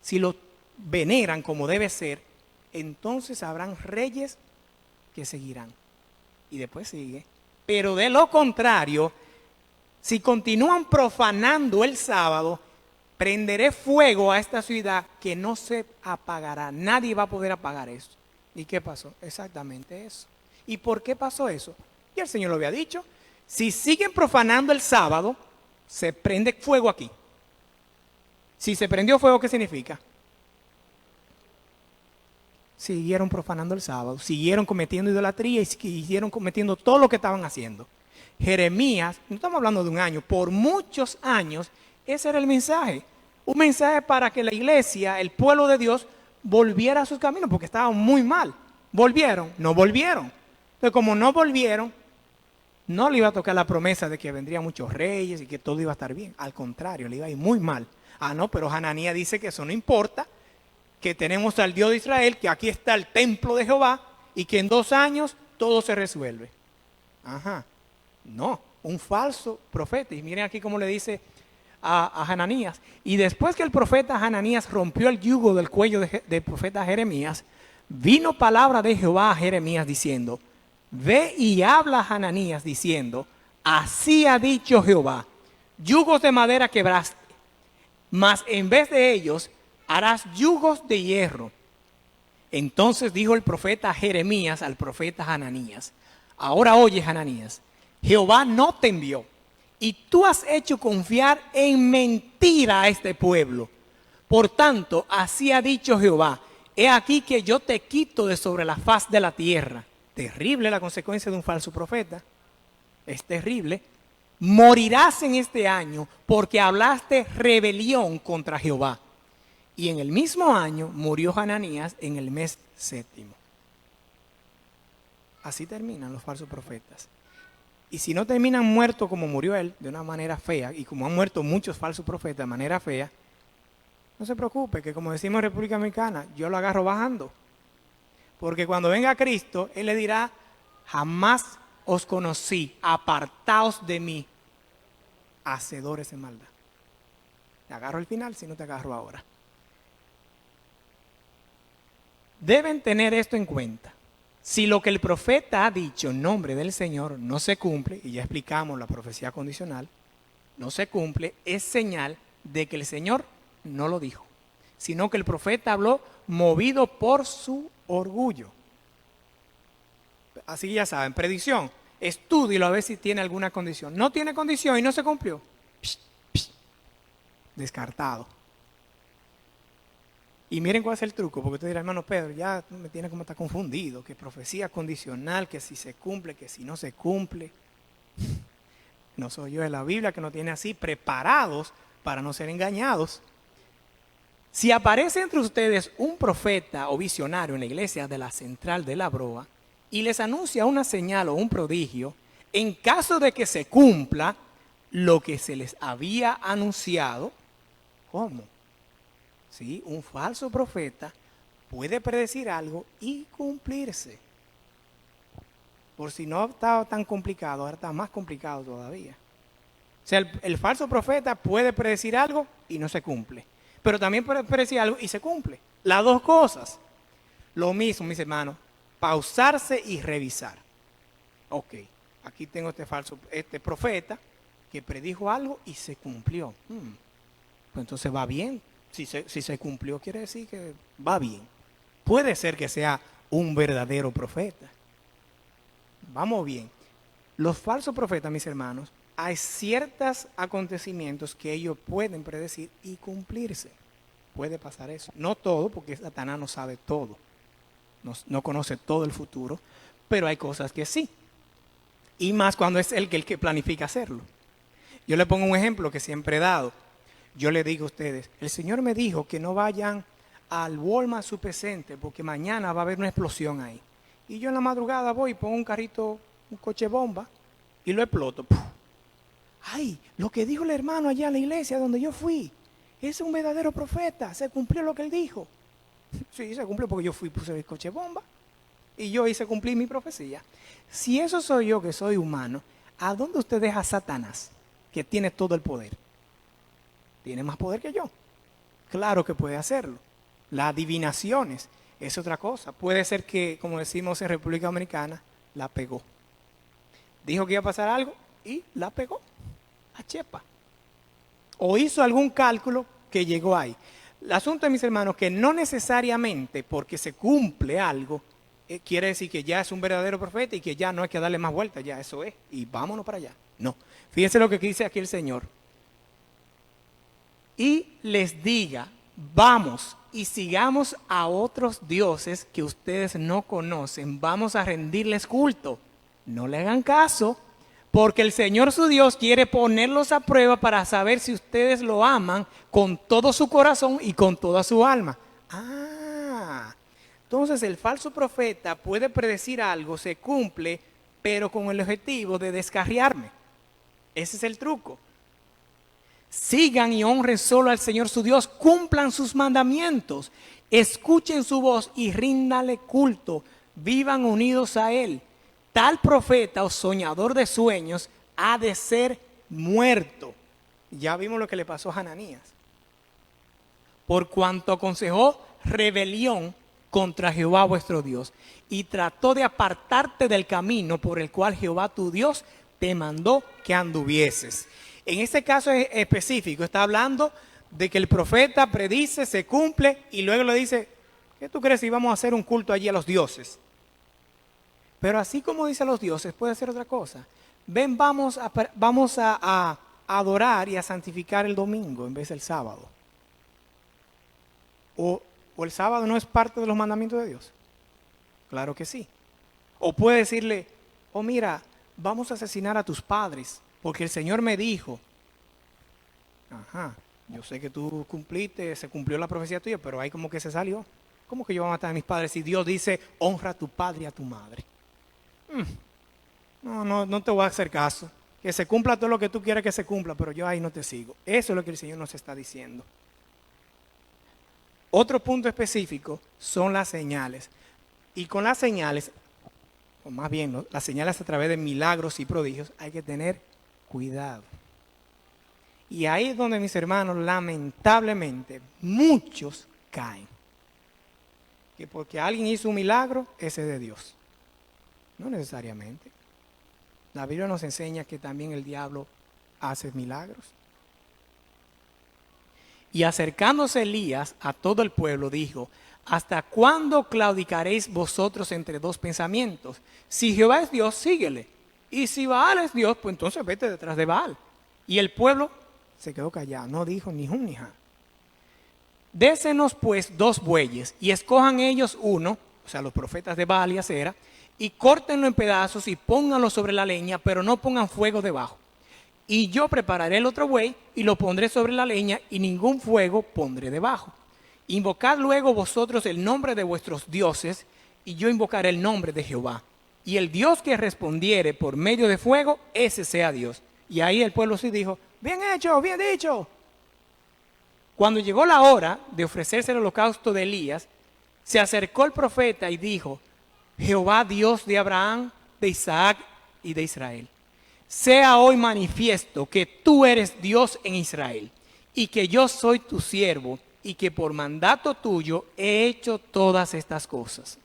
si lo veneran como debe ser, entonces habrán reyes que seguirán. Y después sigue. Pero de lo contrario, si continúan profanando el sábado, prenderé fuego a esta ciudad que no se apagará. Nadie va a poder apagar eso. ¿Y qué pasó? Exactamente eso. ¿Y por qué pasó eso? Y el Señor lo había dicho. Si siguen profanando el sábado, se prende fuego aquí. Si se prendió fuego, ¿qué significa? Siguieron profanando el sábado, siguieron cometiendo idolatría y siguieron cometiendo todo lo que estaban haciendo. Jeremías, no estamos hablando de un año, por muchos años, ese era el mensaje. Un mensaje para que la iglesia, el pueblo de Dios, volviera a sus caminos, porque estaban muy mal. ¿Volvieron? No volvieron. Entonces, como no volvieron, no le iba a tocar la promesa de que vendrían muchos reyes y que todo iba a estar bien. Al contrario, le iba a ir muy mal. Ah, no, pero Hananías dice que eso no importa, que tenemos al Dios de Israel, que aquí está el templo de Jehová y que en 2 años todo se resuelve. Ajá. No, un falso profeta. Y miren aquí cómo le dice a Hananías. Y después que el profeta Hananías rompió el yugo del cuello del profeta Jeremías, vino palabra de Jehová a Jeremías diciendo, ve y habla a Hananías diciendo, así ha dicho Jehová, yugos de madera quebraste, mas en vez de ellos harás yugos de hierro. Entonces dijo el profeta Jeremías al profeta Hananías, ahora oye Hananías, Jehová no te envió y tú has hecho confiar en mentira a este pueblo. Por tanto, así ha dicho Jehová, he aquí que yo te quito de sobre la faz de la tierra. Terrible la consecuencia de un falso profeta. Es terrible. Morirás en este año porque hablaste rebelión contra Jehová. Y en el mismo año murió Hananías en el mes 7. Así terminan los falsos profetas. Y si no terminan muertos como murió él, de una manera fea, y como han muerto muchos falsos profetas de manera fea, no se preocupe, que como decimos en República Dominicana, yo lo agarro bajando. Porque cuando venga Cristo, Él le dirá, jamás os conocí, apartaos de mí, hacedores de maldad. Te agarro al final si no te agarro ahora. Deben tener esto en cuenta. Si lo que el profeta ha dicho en nombre del Señor no se cumple, y ya explicamos la profecía condicional, no se cumple, es señal de que el Señor no lo dijo, sino que el profeta habló movido por su orgullo. Así ya saben, predicción, estúdielo a ver si tiene alguna condición. No tiene condición y no se cumplió. Descartado. Y miren cuál es el truco, porque usted dirá, hermano Pedro, ya me tiene como está confundido, que profecía condicional, que si se cumple, que si no se cumple. No soy yo, de la Biblia que nos tiene así preparados para no ser engañados. Si aparece entre ustedes un profeta o visionario en la iglesia de la central de la Broa y les anuncia una señal o un prodigio, en caso de que se cumpla lo que se les había anunciado, ¿cómo? ¿Sí? Un falso profeta puede predecir algo y cumplirse. Por si no estaba tan complicado, ahora está más complicado todavía. O sea, el falso profeta puede predecir algo y no se cumple. Pero también puede predecir algo y se cumple. Las dos cosas. Lo mismo, mis hermanos, pausarse y revisar. Ok, aquí tengo este profeta que predijo algo y se cumplió. Pues entonces va bien. Si se cumplió, quiere decir que va bien. Puede ser que sea un verdadero profeta. Vamos bien. Los falsos profetas, mis hermanos, hay ciertos acontecimientos que ellos pueden predecir y cumplirse. Puede pasar eso. No todo, porque Satanás no sabe todo. No conoce todo el futuro, pero hay cosas que sí. Y más cuando es el que planifica hacerlo. Yo le pongo un ejemplo que siempre he dado. Yo le digo a ustedes, el Señor me dijo que no vayan al Walmart Supercenter porque mañana va a haber una explosión ahí. Y yo en la madrugada voy y pongo un carrito, un coche bomba y lo exploto. ¡Puf! Ay, lo que dijo el hermano allá en la iglesia donde yo fui, es un verdadero profeta, se cumplió lo que él dijo. Sí, se cumplió porque yo fui y puse el coche bomba y yo hice cumplir mi profecía. Si eso soy yo que soy humano, ¿a dónde usted deja a Satanás, que tiene todo el poder? Tiene más poder que yo. Claro que puede hacerlo. Las adivinaciones es otra cosa. Puede ser que, como decimos en República Dominicana, la pegó. Dijo que iba a pasar algo y la pegó a chepa. O hizo algún cálculo que llegó ahí. El asunto, mis hermanos, que no necesariamente porque se cumple algo, quiere decir que ya es un verdadero profeta y que ya no hay que darle más vueltas, ya eso es, y vámonos para allá. No. Fíjense lo que dice aquí el Señor. Y les diga, vamos y sigamos a otros dioses que ustedes no conocen, vamos a rendirles culto. No le hagan caso, porque el Señor su Dios quiere ponerlos a prueba para saber si ustedes lo aman con todo su corazón y con toda su alma. Entonces el falso profeta puede predecir algo, se cumple, pero con el objetivo de descarriarme. Ese es el truco. Sigan y honren solo al Señor su Dios, cumplan sus mandamientos, escuchen su voz y ríndale culto, vivan unidos a Él. Tal profeta o soñador de sueños ha de ser muerto. Ya vimos lo que le pasó a Hananías. Por cuanto aconsejó rebelión contra Jehová vuestro Dios y trató de apartarte del camino por el cual Jehová tu Dios te mandó que anduvieses. En este caso específico está hablando de que el profeta predice, se cumple y luego le dice, ¿qué tú crees si vamos a hacer un culto allí a los dioses? Pero así como dice a los dioses, puede hacer otra cosa. Ven, vamos a adorar y a santificar el domingo en vez del sábado. ¿O el sábado no es parte de los mandamientos de Dios? Claro que sí. O puede decirle, oh mira, vamos a asesinar a tus padres, porque el Señor me dijo, yo sé que tú cumpliste, se cumplió la profecía tuya, pero ahí como que se salió. ¿Cómo que yo voy a matar a mis padres si Dios dice, honra a tu padre y a tu madre? No te voy a hacer caso. Que se cumpla todo lo que tú quieras que se cumpla, pero yo ahí no te sigo. Eso es lo que el Señor nos está diciendo. Otro punto específico son las señales. Y con las señales, o más bien, ¿no?, las señales a través de milagros y prodigios, hay que tener cuidado. Y ahí es donde, mis hermanos, lamentablemente, muchos caen. Que porque alguien hizo un milagro, ese es de Dios. No necesariamente. La Biblia nos enseña que también el diablo hace milagros. Y acercándose Elías a todo el pueblo, dijo, ¿hasta cuándo claudicaréis vosotros entre dos pensamientos? Si Jehová es Dios, síguele. Y si Baal es Dios, pues entonces vete detrás de Baal. Y el pueblo se quedó callado, no dijo ni jun ni jan. Désenos pues 2 bueyes y escojan ellos uno, o sea, los profetas de Baal y Acera, y córtenlo en pedazos y pónganlo sobre la leña, pero no pongan fuego debajo. Y yo prepararé el otro buey y lo pondré sobre la leña y ningún fuego pondré debajo. Invocad luego vosotros el nombre de vuestros dioses y yo invocaré el nombre de Jehová. Y el Dios que respondiere por medio de fuego, ese sea Dios. Y ahí el pueblo sí dijo, bien hecho, bien dicho. Cuando llegó la hora de ofrecerse el holocausto de Elías, se acercó el profeta y dijo, Jehová Dios de Abraham, de Isaac y de Israel, sea hoy manifiesto que tú eres Dios en Israel y que yo soy tu siervo y que por mandato tuyo he hecho todas estas cosas.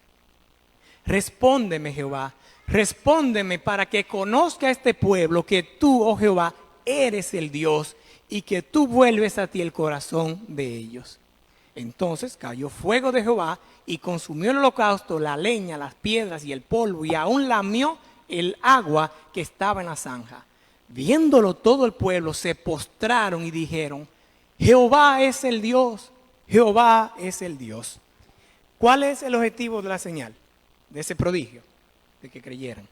Respóndeme, Jehová, respóndeme para que conozca este pueblo que tú, oh Jehová, eres el Dios y que tú vuelves a ti el corazón de ellos. Entonces cayó fuego de Jehová y consumió el holocausto, la leña, las piedras y el polvo y aún lamió el agua que estaba en la zanja. Viéndolo todo el pueblo, se postraron y dijeron: Jehová es el Dios, Jehová es el Dios. ¿Cuál es el objetivo de la señal, de ese prodigio? De que creyeran.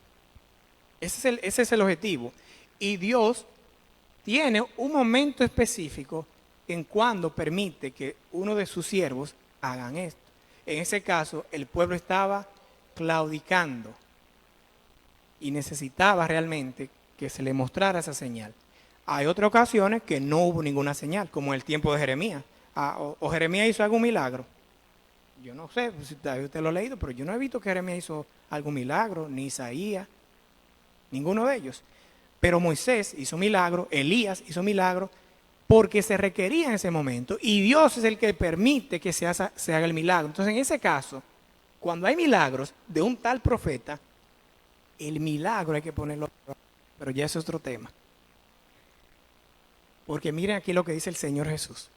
Ese es el objetivo. Y Dios tiene un momento específico en cuando permite que uno de sus siervos hagan esto. En ese caso, el pueblo estaba claudicando y necesitaba realmente que se le mostrara esa señal. Hay otras ocasiones que no hubo ninguna señal, como el tiempo de Jeremías. O Jeremías hizo algún milagro. Yo no sé si usted lo ha leído, pero yo no he visto que Jeremías hizo algún milagro, ni Isaías, ninguno de ellos. Pero Moisés hizo milagro, Elías hizo milagro, porque se requería en ese momento, y Dios es el que permite que se haga el milagro. Entonces, en ese caso, cuando hay milagros de un tal profeta, el milagro hay que ponerlo, pero ya eso es otro tema. Porque miren aquí lo que dice el Señor Jesús.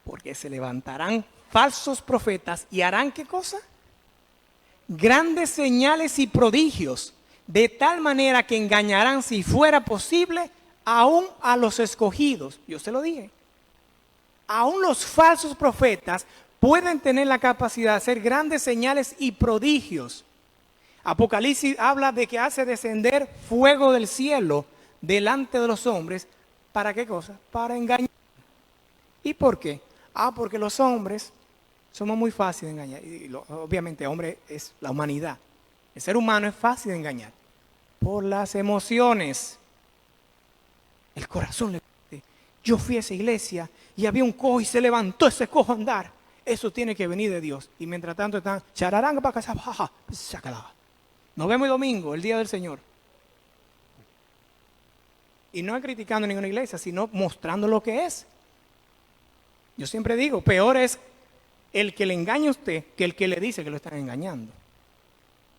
Porque se levantarán falsos profetas y harán ¿qué cosa? Grandes señales y prodigios, de tal manera que engañarán, si fuera posible, aún a los escogidos. Yo se lo dije. Aún los falsos profetas pueden tener la capacidad de hacer grandes señales y prodigios. Apocalipsis habla de que hace descender fuego del cielo delante de los hombres. ¿Para qué cosa? Para engañar. ¿Y por qué? Porque los hombres somos muy fáciles de engañar. Y obviamente, hombre es la humanidad. El ser humano es fácil de engañar. Por las emociones. El corazón le dice: yo fui a esa iglesia y había un cojo y se levantó ese cojo a andar. Eso tiene que venir de Dios. Y mientras tanto están chararanga para casa, nos vemos el domingo, el día del Señor. Y no es criticando ninguna iglesia, sino mostrando lo que es. Yo siempre digo, peor es el que le engaña a usted que el que le dice que lo están engañando.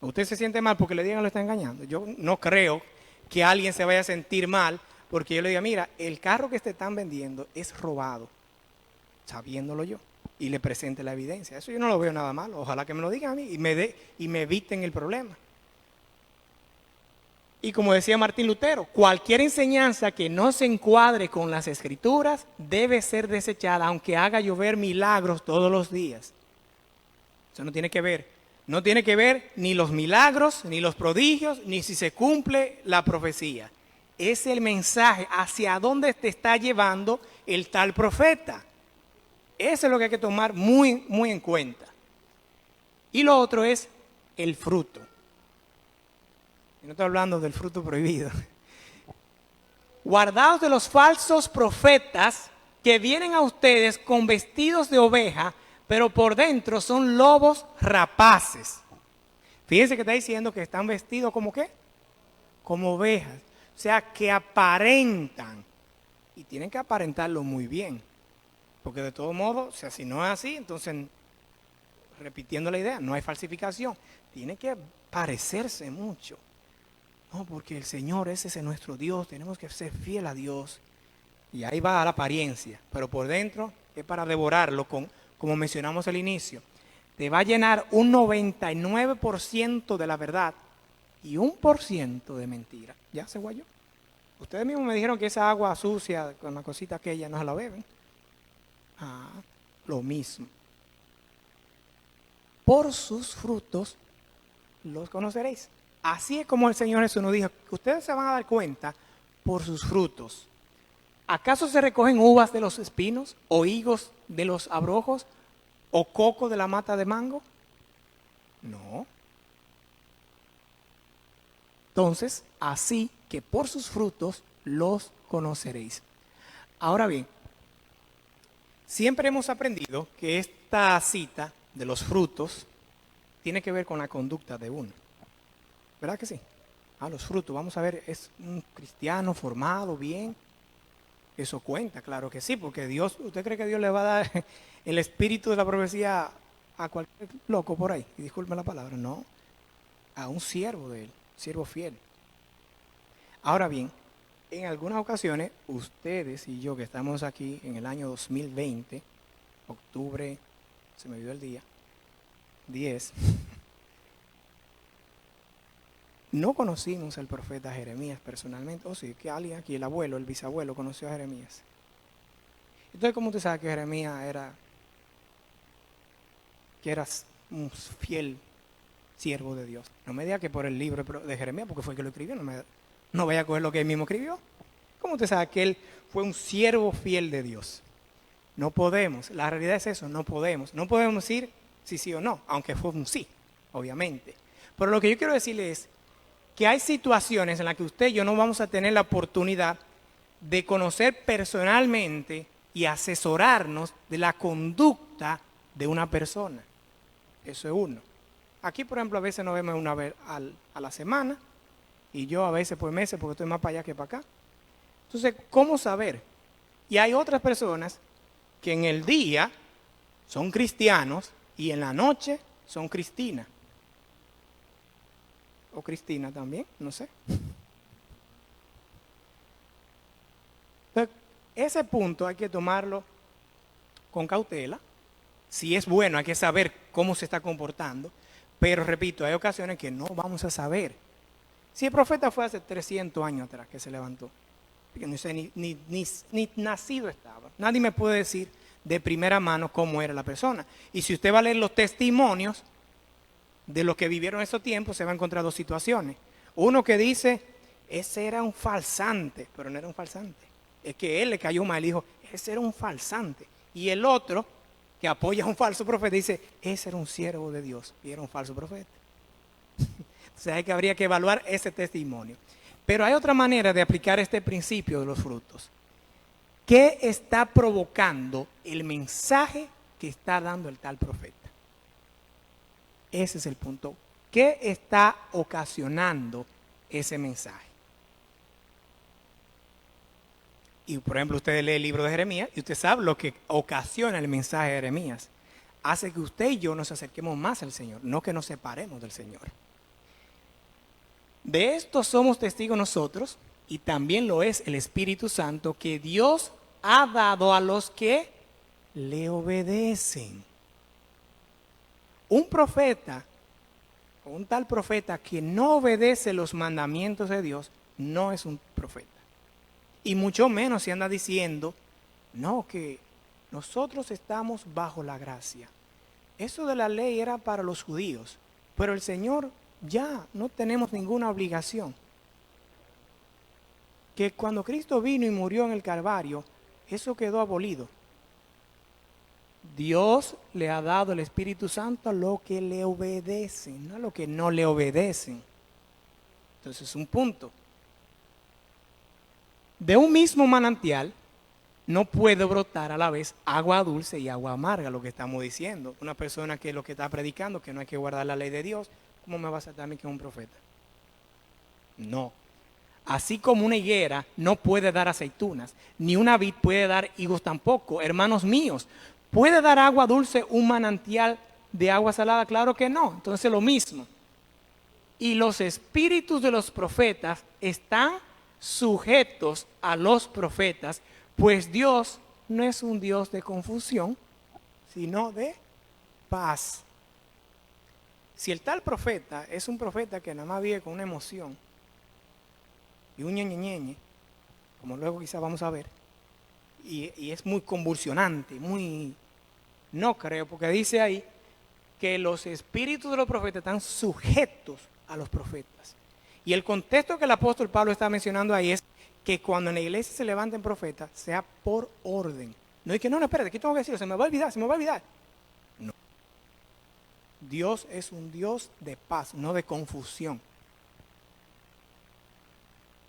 Usted se siente mal porque le digan que lo están engañando. Yo no creo que alguien se vaya a sentir mal porque yo le diga: mira, el carro que te están vendiendo es robado, sabiéndolo yo, y le presente la evidencia. Eso yo no lo veo nada malo. Ojalá que me lo digan a mí y me eviten el problema. Y como decía Martín Lutero, cualquier enseñanza que no se encuadre con las Escrituras debe ser desechada, aunque haga llover milagros todos los días. Eso no tiene que ver. No tiene que ver ni los milagros, ni los prodigios, ni si se cumple la profecía. Es el mensaje hacia dónde te está llevando el tal profeta. Eso es lo que hay que tomar muy, muy en cuenta. Y lo otro es el fruto. Y no estoy hablando del fruto prohibido. Guardaos de los falsos profetas que vienen a ustedes con vestidos de oveja, pero por dentro son lobos rapaces. Fíjense que está diciendo que están vestidos como ¿qué? Como ovejas. O sea, que aparentan. Y tienen que aparentarlo muy bien. Porque de todo modo, o sea, si no es así, entonces, repitiendo la idea, no hay falsificación. Tiene que parecerse mucho. No, porque el Señor, ese es nuestro Dios, tenemos que ser fiel a Dios. Y ahí va la apariencia, pero por dentro es para devorarlo, como mencionamos al inicio. Te va a llenar un 99% de la verdad y 1% de mentira. ¿Ya se guayó? Ustedes mismos me dijeron que esa agua sucia, con la cosita aquella, no se la beben. Lo mismo. Por sus frutos los conoceréis. Así es como el Señor Jesús nos dijo, que ustedes se van a dar cuenta por sus frutos. ¿Acaso se recogen uvas de los espinos, o higos de los abrojos, o coco de la mata de mango? No. Entonces, así que por sus frutos los conoceréis. Ahora bien, siempre hemos aprendido que esta cita de los frutos tiene que ver con la conducta de uno. ¿Verdad que sí? Los frutos, vamos a ver, ¿es un cristiano formado bien? Eso cuenta, claro que sí, porque Dios, ¿usted cree que Dios le va a dar el espíritu de la profecía a cualquier loco por ahí? Y disculpe la palabra, no, a un siervo de él, siervo fiel. Ahora bien, en algunas ocasiones, ustedes y yo que estamos aquí en el año 2020, octubre, se me olvidó el día, 10, No conocimos al profeta Jeremías personalmente. O sí, que alguien aquí, el abuelo, el bisabuelo, conoció a Jeremías. Entonces, ¿cómo usted sabe que Jeremías era un fiel siervo de Dios? No me diga que por el libro de Jeremías, porque fue el que lo escribió, no vaya a coger lo que él mismo escribió. ¿Cómo usted sabe que él fue un siervo fiel de Dios? No podemos, la realidad es eso, no podemos decir si sí o no, aunque fue un sí, obviamente. Pero lo que yo quiero decirle es que hay situaciones en las que usted y yo no vamos a tener la oportunidad de conocer personalmente y asesorarnos de la conducta de una persona. Eso es uno. Aquí, por ejemplo, a veces nos vemos una vez a la semana y yo a veces por meses porque estoy más para allá que para acá. Entonces, ¿cómo saber? Y hay otras personas que en el día son cristianos y en la noche son cristinas. O Cristina también, no sé. Entonces, ese punto hay que tomarlo con cautela. Si es bueno, hay que saber cómo se está comportando. Pero repito, hay ocasiones que no vamos a saber. Si el profeta fue hace 300 años atrás que se levantó, porque no sé, ni nacido estaba. Nadie me puede decir de primera mano cómo era la persona. Y si usted va a leer los testimonios de los que vivieron esos tiempos, se va a encontrar dos situaciones. Uno que dice, ese era un falsante, pero no era un falsante. Es que él le cayó mal y dijo, ese era un falsante. Y el otro, que apoya a un falso profeta, dice, ese era un siervo de Dios y era un falso profeta. Entonces habría que evaluar ese testimonio. Pero hay otra manera de aplicar este principio de los frutos. ¿Qué está provocando el mensaje que está dando el tal profeta? Ese es el punto. ¿Qué está ocasionando ese mensaje? Y por ejemplo, usted lee el libro de Jeremías y usted sabe lo que ocasiona el mensaje de Jeremías. Hace que usted y yo nos acerquemos más al Señor, no que nos separemos del Señor. De esto somos testigos nosotros, y también lo es el Espíritu Santo, que Dios ha dado a los que le obedecen. Un profeta, o un tal profeta que no obedece los mandamientos de Dios, no es un profeta. Y mucho menos si anda diciendo, no, que nosotros estamos bajo la gracia. Eso de la ley era para los judíos, pero el Señor ya no tenemos ninguna obligación. Que cuando Cristo vino y murió en el Calvario, eso quedó abolido. Dios le ha dado el Espíritu Santo a los que le obedecen, no a los que no le obedecen. Entonces es un punto. De un mismo manantial no puede brotar a la vez agua dulce y agua amarga, lo que estamos diciendo. Una persona que lo que está predicando, que no hay que guardar la ley de Dios, ¿cómo me va a aceptar a mí que es un profeta? No. Así como una higuera no puede dar aceitunas, ni una vid puede dar higos tampoco. Hermanos míos, ¿puede dar agua dulce un manantial de agua salada? Claro que no. Entonces lo mismo. Y los espíritus de los profetas están sujetos a los profetas, pues Dios no es un Dios de confusión, sino de paz. Si el tal profeta es un profeta que nada más vive con una emoción y un ñeñeñeñe, como luego quizás vamos a ver, y es muy convulsionante, no creo, porque dice ahí que los espíritus de los profetas están sujetos a los profetas. Y el contexto que el apóstol Pablo está mencionando ahí es que cuando en la iglesia se levanten profetas, sea por orden. No es que no, espérate, ¿qué tengo que decir? Se me va a olvidar. No. Dios es un Dios de paz, no de confusión.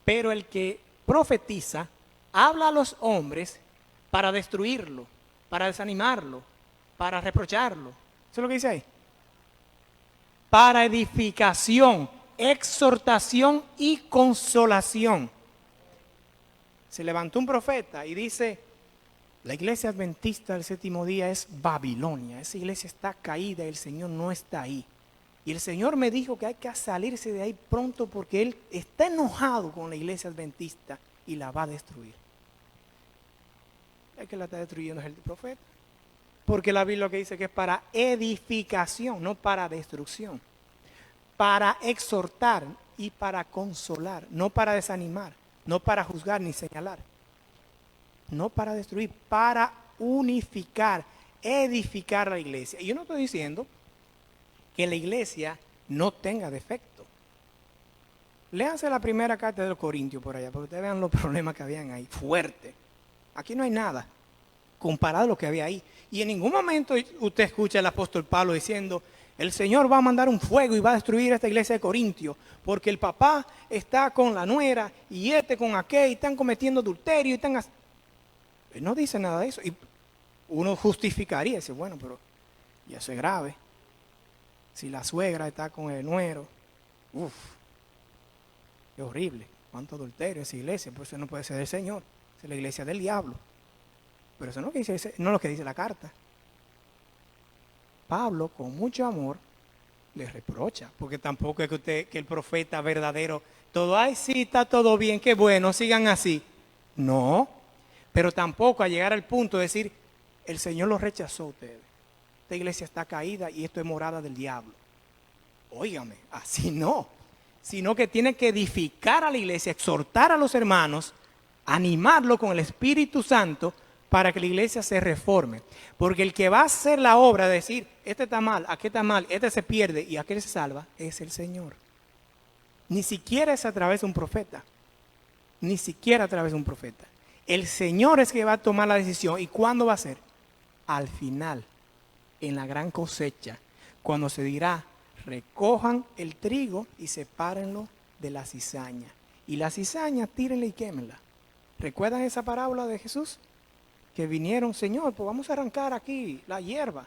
Pero el que profetiza habla a los hombres para destruirlo, para desanimarlo, para reprocharlo. ¿Eso es lo que dice ahí? Para edificación, exhortación y consolación. Se levantó un profeta y dice, la iglesia adventista del séptimo día es Babilonia, esa iglesia está caída y el Señor no está ahí. Y el Señor me dijo que hay que salirse de ahí pronto porque Él está enojado con la iglesia adventista y la va a destruir. Es que la está destruyendo es el profeta. Porque la Biblia lo que dice que es para edificación, no para destrucción. Para exhortar. y para consolar, no para desanimar, no para juzgar ni señalar, no para destruir, para unificar, edificar la iglesia. Y yo no estoy diciendo que la iglesia no tenga defecto. Léanse la primera carta de los Corintios por allá, para que ustedes vean los problemas que habían ahí, fuerte. Aquí no hay nada comparado a lo que había ahí. Y en ningún momento usted escucha al apóstol Pablo diciendo, el Señor va a mandar un fuego y va a destruir esta iglesia de Corintios, porque el papá está con la nuera y este con aquel, y están cometiendo adulterio, y están... Él no dice nada de eso. Y uno justificaría, dice, bueno, pero ya eso es grave. Si la suegra está con el nuero, uff, qué horrible. Cuánto adulterio esa iglesia, por eso no puede ser del Señor, es la iglesia del diablo. Pero eso no es lo que dice la carta. Pablo, con mucho amor, le reprocha, porque tampoco es que el profeta verdadero, todo, ay, sí, está todo bien, qué bueno, sigan así. No, pero tampoco a llegar al punto de decir, el Señor los rechazó a ustedes. Esta iglesia está caída y esto es morada del diablo. Óigame, así no. Sino que tiene que edificar a la iglesia, exhortar a los hermanos, animarlo con el Espíritu Santo para que la iglesia se reforme. Porque el que va a hacer la obra de decir, este está mal, aquel está mal, este se pierde y aquel se salva, es el Señor. Ni siquiera es a través de un profeta. Ni siquiera a través de un profeta. El Señor es que va a tomar la decisión. ¿Y cuándo va a ser? Al final, en la gran cosecha, cuando se dirá, recojan el trigo y sepárenlo de la cizaña. Y la cizaña, tírenla y quémenla. ¿Recuerdan esa parábola de Jesús? Que vinieron, Señor, pues vamos a arrancar aquí la hierba.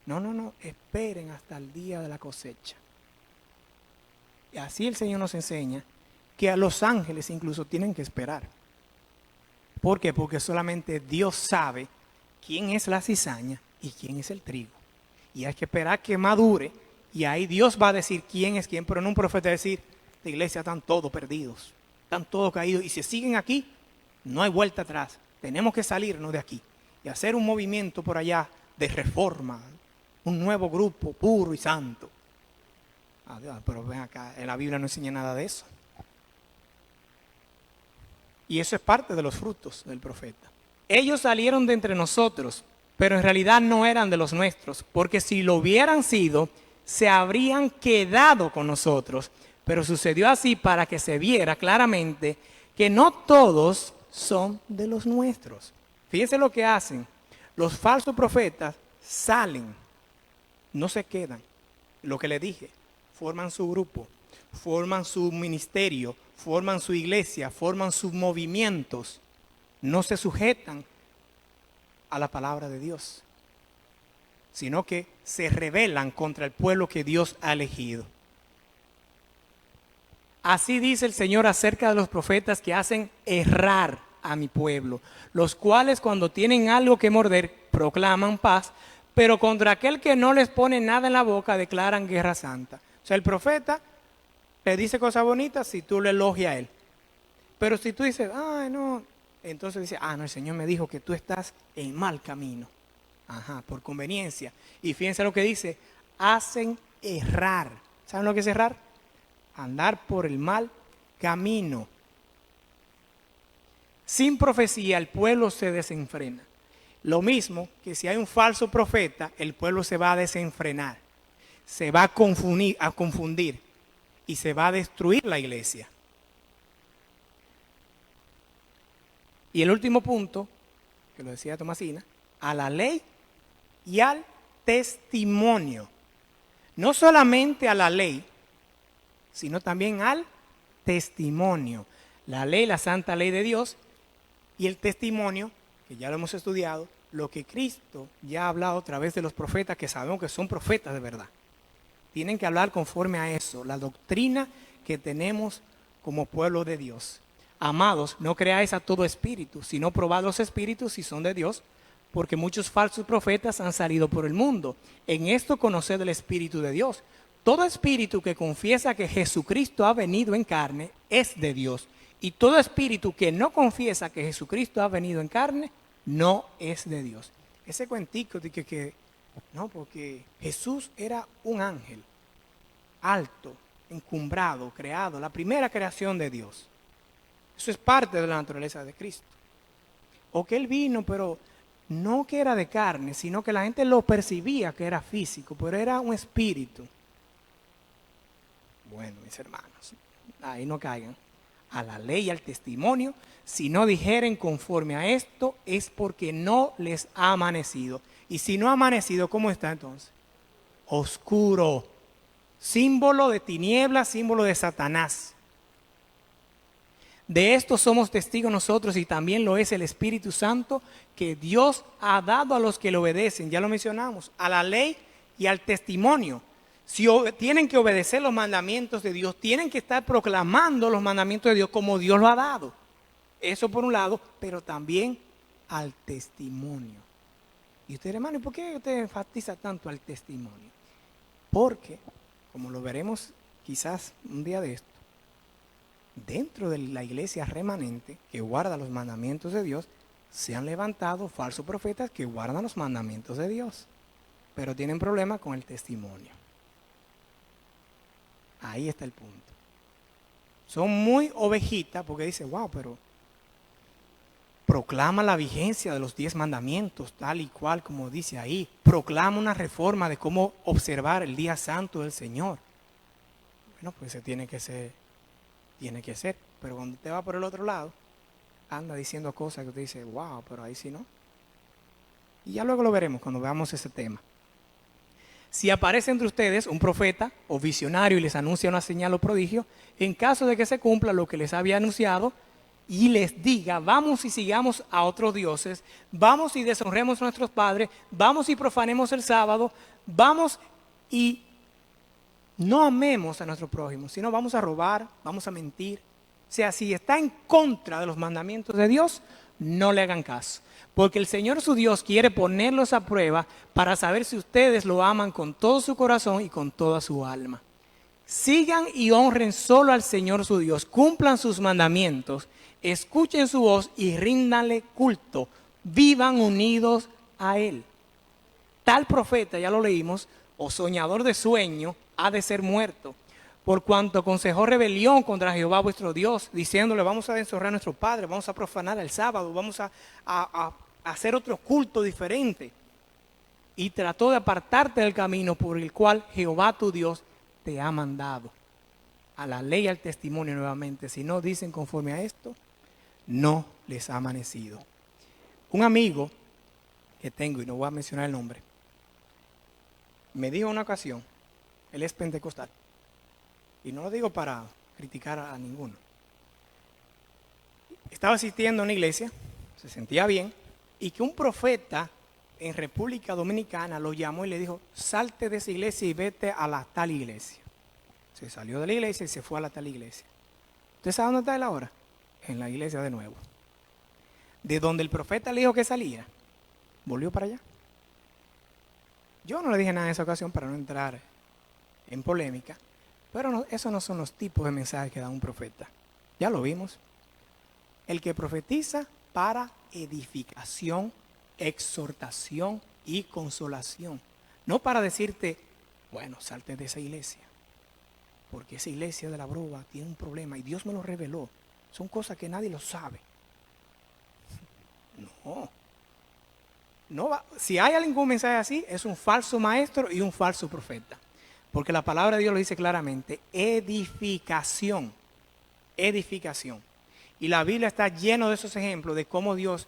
No, esperen hasta el día de la cosecha. Y así el Señor nos enseña que a los ángeles incluso tienen que esperar. ¿Por qué? Porque solamente Dios sabe quién es la cizaña y quién es el trigo. Y hay que esperar que madure y ahí Dios va a decir quién es quién, pero no un profeta decir, la iglesia están todos perdidos, están todos caídos y si siguen aquí, no hay vuelta atrás. Tenemos que salirnos de aquí y hacer un movimiento por allá de reforma, un nuevo grupo puro y santo. Adiós, pero ven acá, en la Biblia no enseña nada de eso. Y eso es parte de los frutos del profeta. Ellos salieron de entre nosotros, pero en realidad no eran de los nuestros, porque si lo hubieran sido, se habrían quedado con nosotros. Pero sucedió así para que se viera claramente que no todos son de los nuestros. Fíjense lo que hacen. Los falsos profetas salen, no se quedan. Lo que les dije, forman su grupo, forman su ministerio, forman su iglesia, forman sus movimientos. No se sujetan a la palabra de Dios, sino que se rebelan contra el pueblo que Dios ha elegido. Así dice el Señor acerca de los profetas que hacen errar a mi pueblo, los cuales cuando tienen algo que morder proclaman paz, pero contra aquel que no les pone nada en la boca declaran guerra santa. O sea, el profeta le dice cosas bonitas si tú le elogias a él. Pero si tú dices, ay no, entonces dice, no, el Señor me dijo que tú estás en mal camino. Ajá, por conveniencia. Y fíjense lo que dice, hacen errar. ¿Saben lo que es errar? Andar por el mal camino. Sin profecía el pueblo se desenfrena. Lo mismo que si hay un falso profeta, el pueblo se va a desenfrenar. Se va a confundir y se va a destruir la iglesia. Y el último punto, que lo decía Tomasina, a la ley y al testimonio. No solamente a la ley, sino también al testimonio. La ley, la santa ley de Dios, y el testimonio, que ya lo hemos estudiado, lo que Cristo ya ha hablado a través de los profetas, que sabemos que son profetas de verdad. Tienen que hablar conforme a eso, la doctrina que tenemos como pueblo de Dios. Amados, no creáis a todo espíritu, sino probad los espíritus si son de Dios, porque muchos falsos profetas han salido por el mundo. En esto conoced el Espíritu de Dios. Todo espíritu que confiesa que Jesucristo ha venido en carne es de Dios. Y todo espíritu que no confiesa que Jesucristo ha venido en carne no es de Dios. Ese cuentico de que no, porque Jesús era un ángel alto, encumbrado, creado, la primera creación de Dios. Eso es parte de la naturaleza de Cristo. O que Él vino, pero no que era de carne, sino que la gente lo percibía que era físico, pero era un espíritu. Bueno, mis hermanos, ahí no caigan. A la ley y al testimonio, si no dijeren conforme a esto, es porque no les ha amanecido. Y si no ha amanecido, ¿cómo está entonces? Oscuro. Símbolo de tinieblas, símbolo de Satanás. De esto somos testigos nosotros y también lo es el Espíritu Santo que Dios ha dado a los que le obedecen. Ya lo mencionamos, a la ley y al testimonio. Si tienen que obedecer los mandamientos de Dios, tienen que estar proclamando los mandamientos de Dios como Dios lo ha dado. Eso por un lado, pero también al testimonio. Y usted, hermano, ¿y por qué usted enfatiza tanto al testimonio? Porque, como lo veremos quizás un día de esto, dentro de la iglesia remanente que guarda los mandamientos de Dios, se han levantado falsos profetas que guardan los mandamientos de Dios, pero tienen problemas con el testimonio. Ahí está el punto. Son muy ovejitas porque dicen, wow, pero proclama la vigencia de los 10 mandamientos, tal y cual como dice ahí. Proclama una reforma de cómo observar el día santo del Señor. Bueno, pues se tiene que ser. Pero cuando usted va por el otro lado, anda diciendo cosas que usted dice, wow, pero ahí sí no. Y ya luego lo veremos cuando veamos ese tema. Si aparece entre ustedes un profeta o visionario y les anuncia una señal o prodigio, en caso de que se cumpla lo que les había anunciado y les diga, vamos y sigamos a otros dioses, vamos y deshonremos a nuestros padres, vamos y profanemos el sábado, vamos y no amemos a nuestro prójimo, sino vamos a robar, vamos a mentir. O sea, si está en contra de los mandamientos de Dios, no le hagan caso. Porque el Señor su Dios quiere ponerlos a prueba para saber si ustedes lo aman con todo su corazón y con toda su alma. Sigan y honren solo al Señor su Dios, cumplan sus mandamientos, escuchen su voz y ríndanle culto, vivan unidos a Él. Tal profeta, ya lo leímos, o soñador de sueño, ha de ser muerto, por cuanto aconsejó rebelión contra Jehová vuestro Dios, diciéndole, vamos a deshonrar a nuestro Padre, vamos a profanar el sábado, vamos a hacer otro culto diferente. Y trató de apartarte del camino por el cual Jehová tu Dios te ha mandado. A la ley y al testimonio nuevamente, si no dicen conforme a esto, no les ha amanecido. Un amigo que tengo, y no voy a mencionar el nombre, me dijo una ocasión, él es pentecostal, y no lo digo para criticar a ninguno. Estaba asistiendo a una iglesia, se sentía bien, y que un profeta en República Dominicana lo llamó y le dijo, salte de esa iglesia y vete a la tal iglesia. Se salió de la iglesia y se fue a la tal iglesia. ¿Usted sabe dónde está él ahora? En la iglesia de nuevo. De donde el profeta le dijo que saliera, volvió para allá. Yo no le dije nada en esa ocasión para no entrar en polémica, pero no, esos no son los tipos de mensajes que da un profeta. Ya lo vimos. El que profetiza para edificación, exhortación y consolación. No para decirte, bueno, salte de esa iglesia, porque esa iglesia de la Broa tiene un problema y Dios me lo reveló. Son cosas que nadie lo sabe. No va. Si hay algún mensaje así, es un falso maestro y un falso profeta. Porque la palabra de Dios lo dice claramente, edificación, edificación. Y la Biblia está llena de esos ejemplos de cómo Dios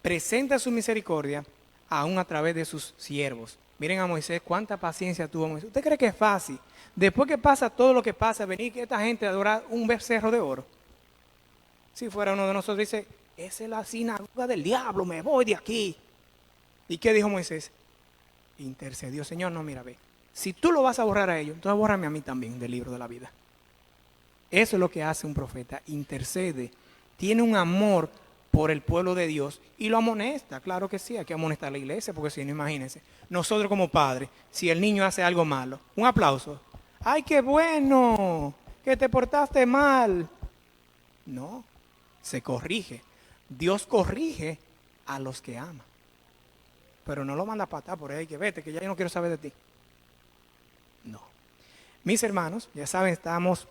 presenta su misericordia aún a través de sus siervos. Miren a Moisés, cuánta paciencia tuvo Moisés. ¿Usted cree que es fácil? Después que pasa todo lo que pasa, venir que esta gente adora un becerro de oro. Si fuera uno de nosotros, dice, esa es la sinagoga del diablo, me voy de aquí. ¿Y qué dijo Moisés? Intercedió, Señor, no, mira, ve. Si tú lo vas a borrar a ellos, entonces bórrame a mí también del libro de la vida. Eso es lo que hace un profeta, intercede, tiene un amor por el pueblo de Dios y lo amonesta. Claro que sí, hay que amonestar a la iglesia, porque si no, imagínense, nosotros como padres, si el niño hace algo malo, un aplauso. ¡Ay, qué bueno! Que te portaste mal. No, se corrige. Dios corrige a los que ama. Pero no lo manda a patar por ahí, que vete, que ya yo no quiero saber de ti. No. Mis hermanos, ya saben, estamos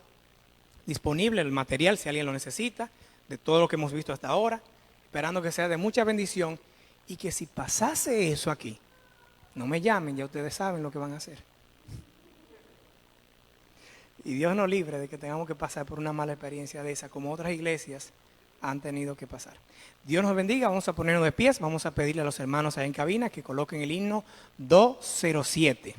disponibles el material si alguien lo necesita, de todo lo que hemos visto hasta ahora, esperando que sea de mucha bendición y que si pasase eso aquí, no me llamen, ya ustedes saben lo que van a hacer. Y Dios nos libre de que tengamos que pasar por una mala experiencia de esa, como otras iglesias han tenido que pasar. Dios nos bendiga, vamos a ponernos de pies, vamos a pedirle a los hermanos ahí en cabina que coloquen el himno 207.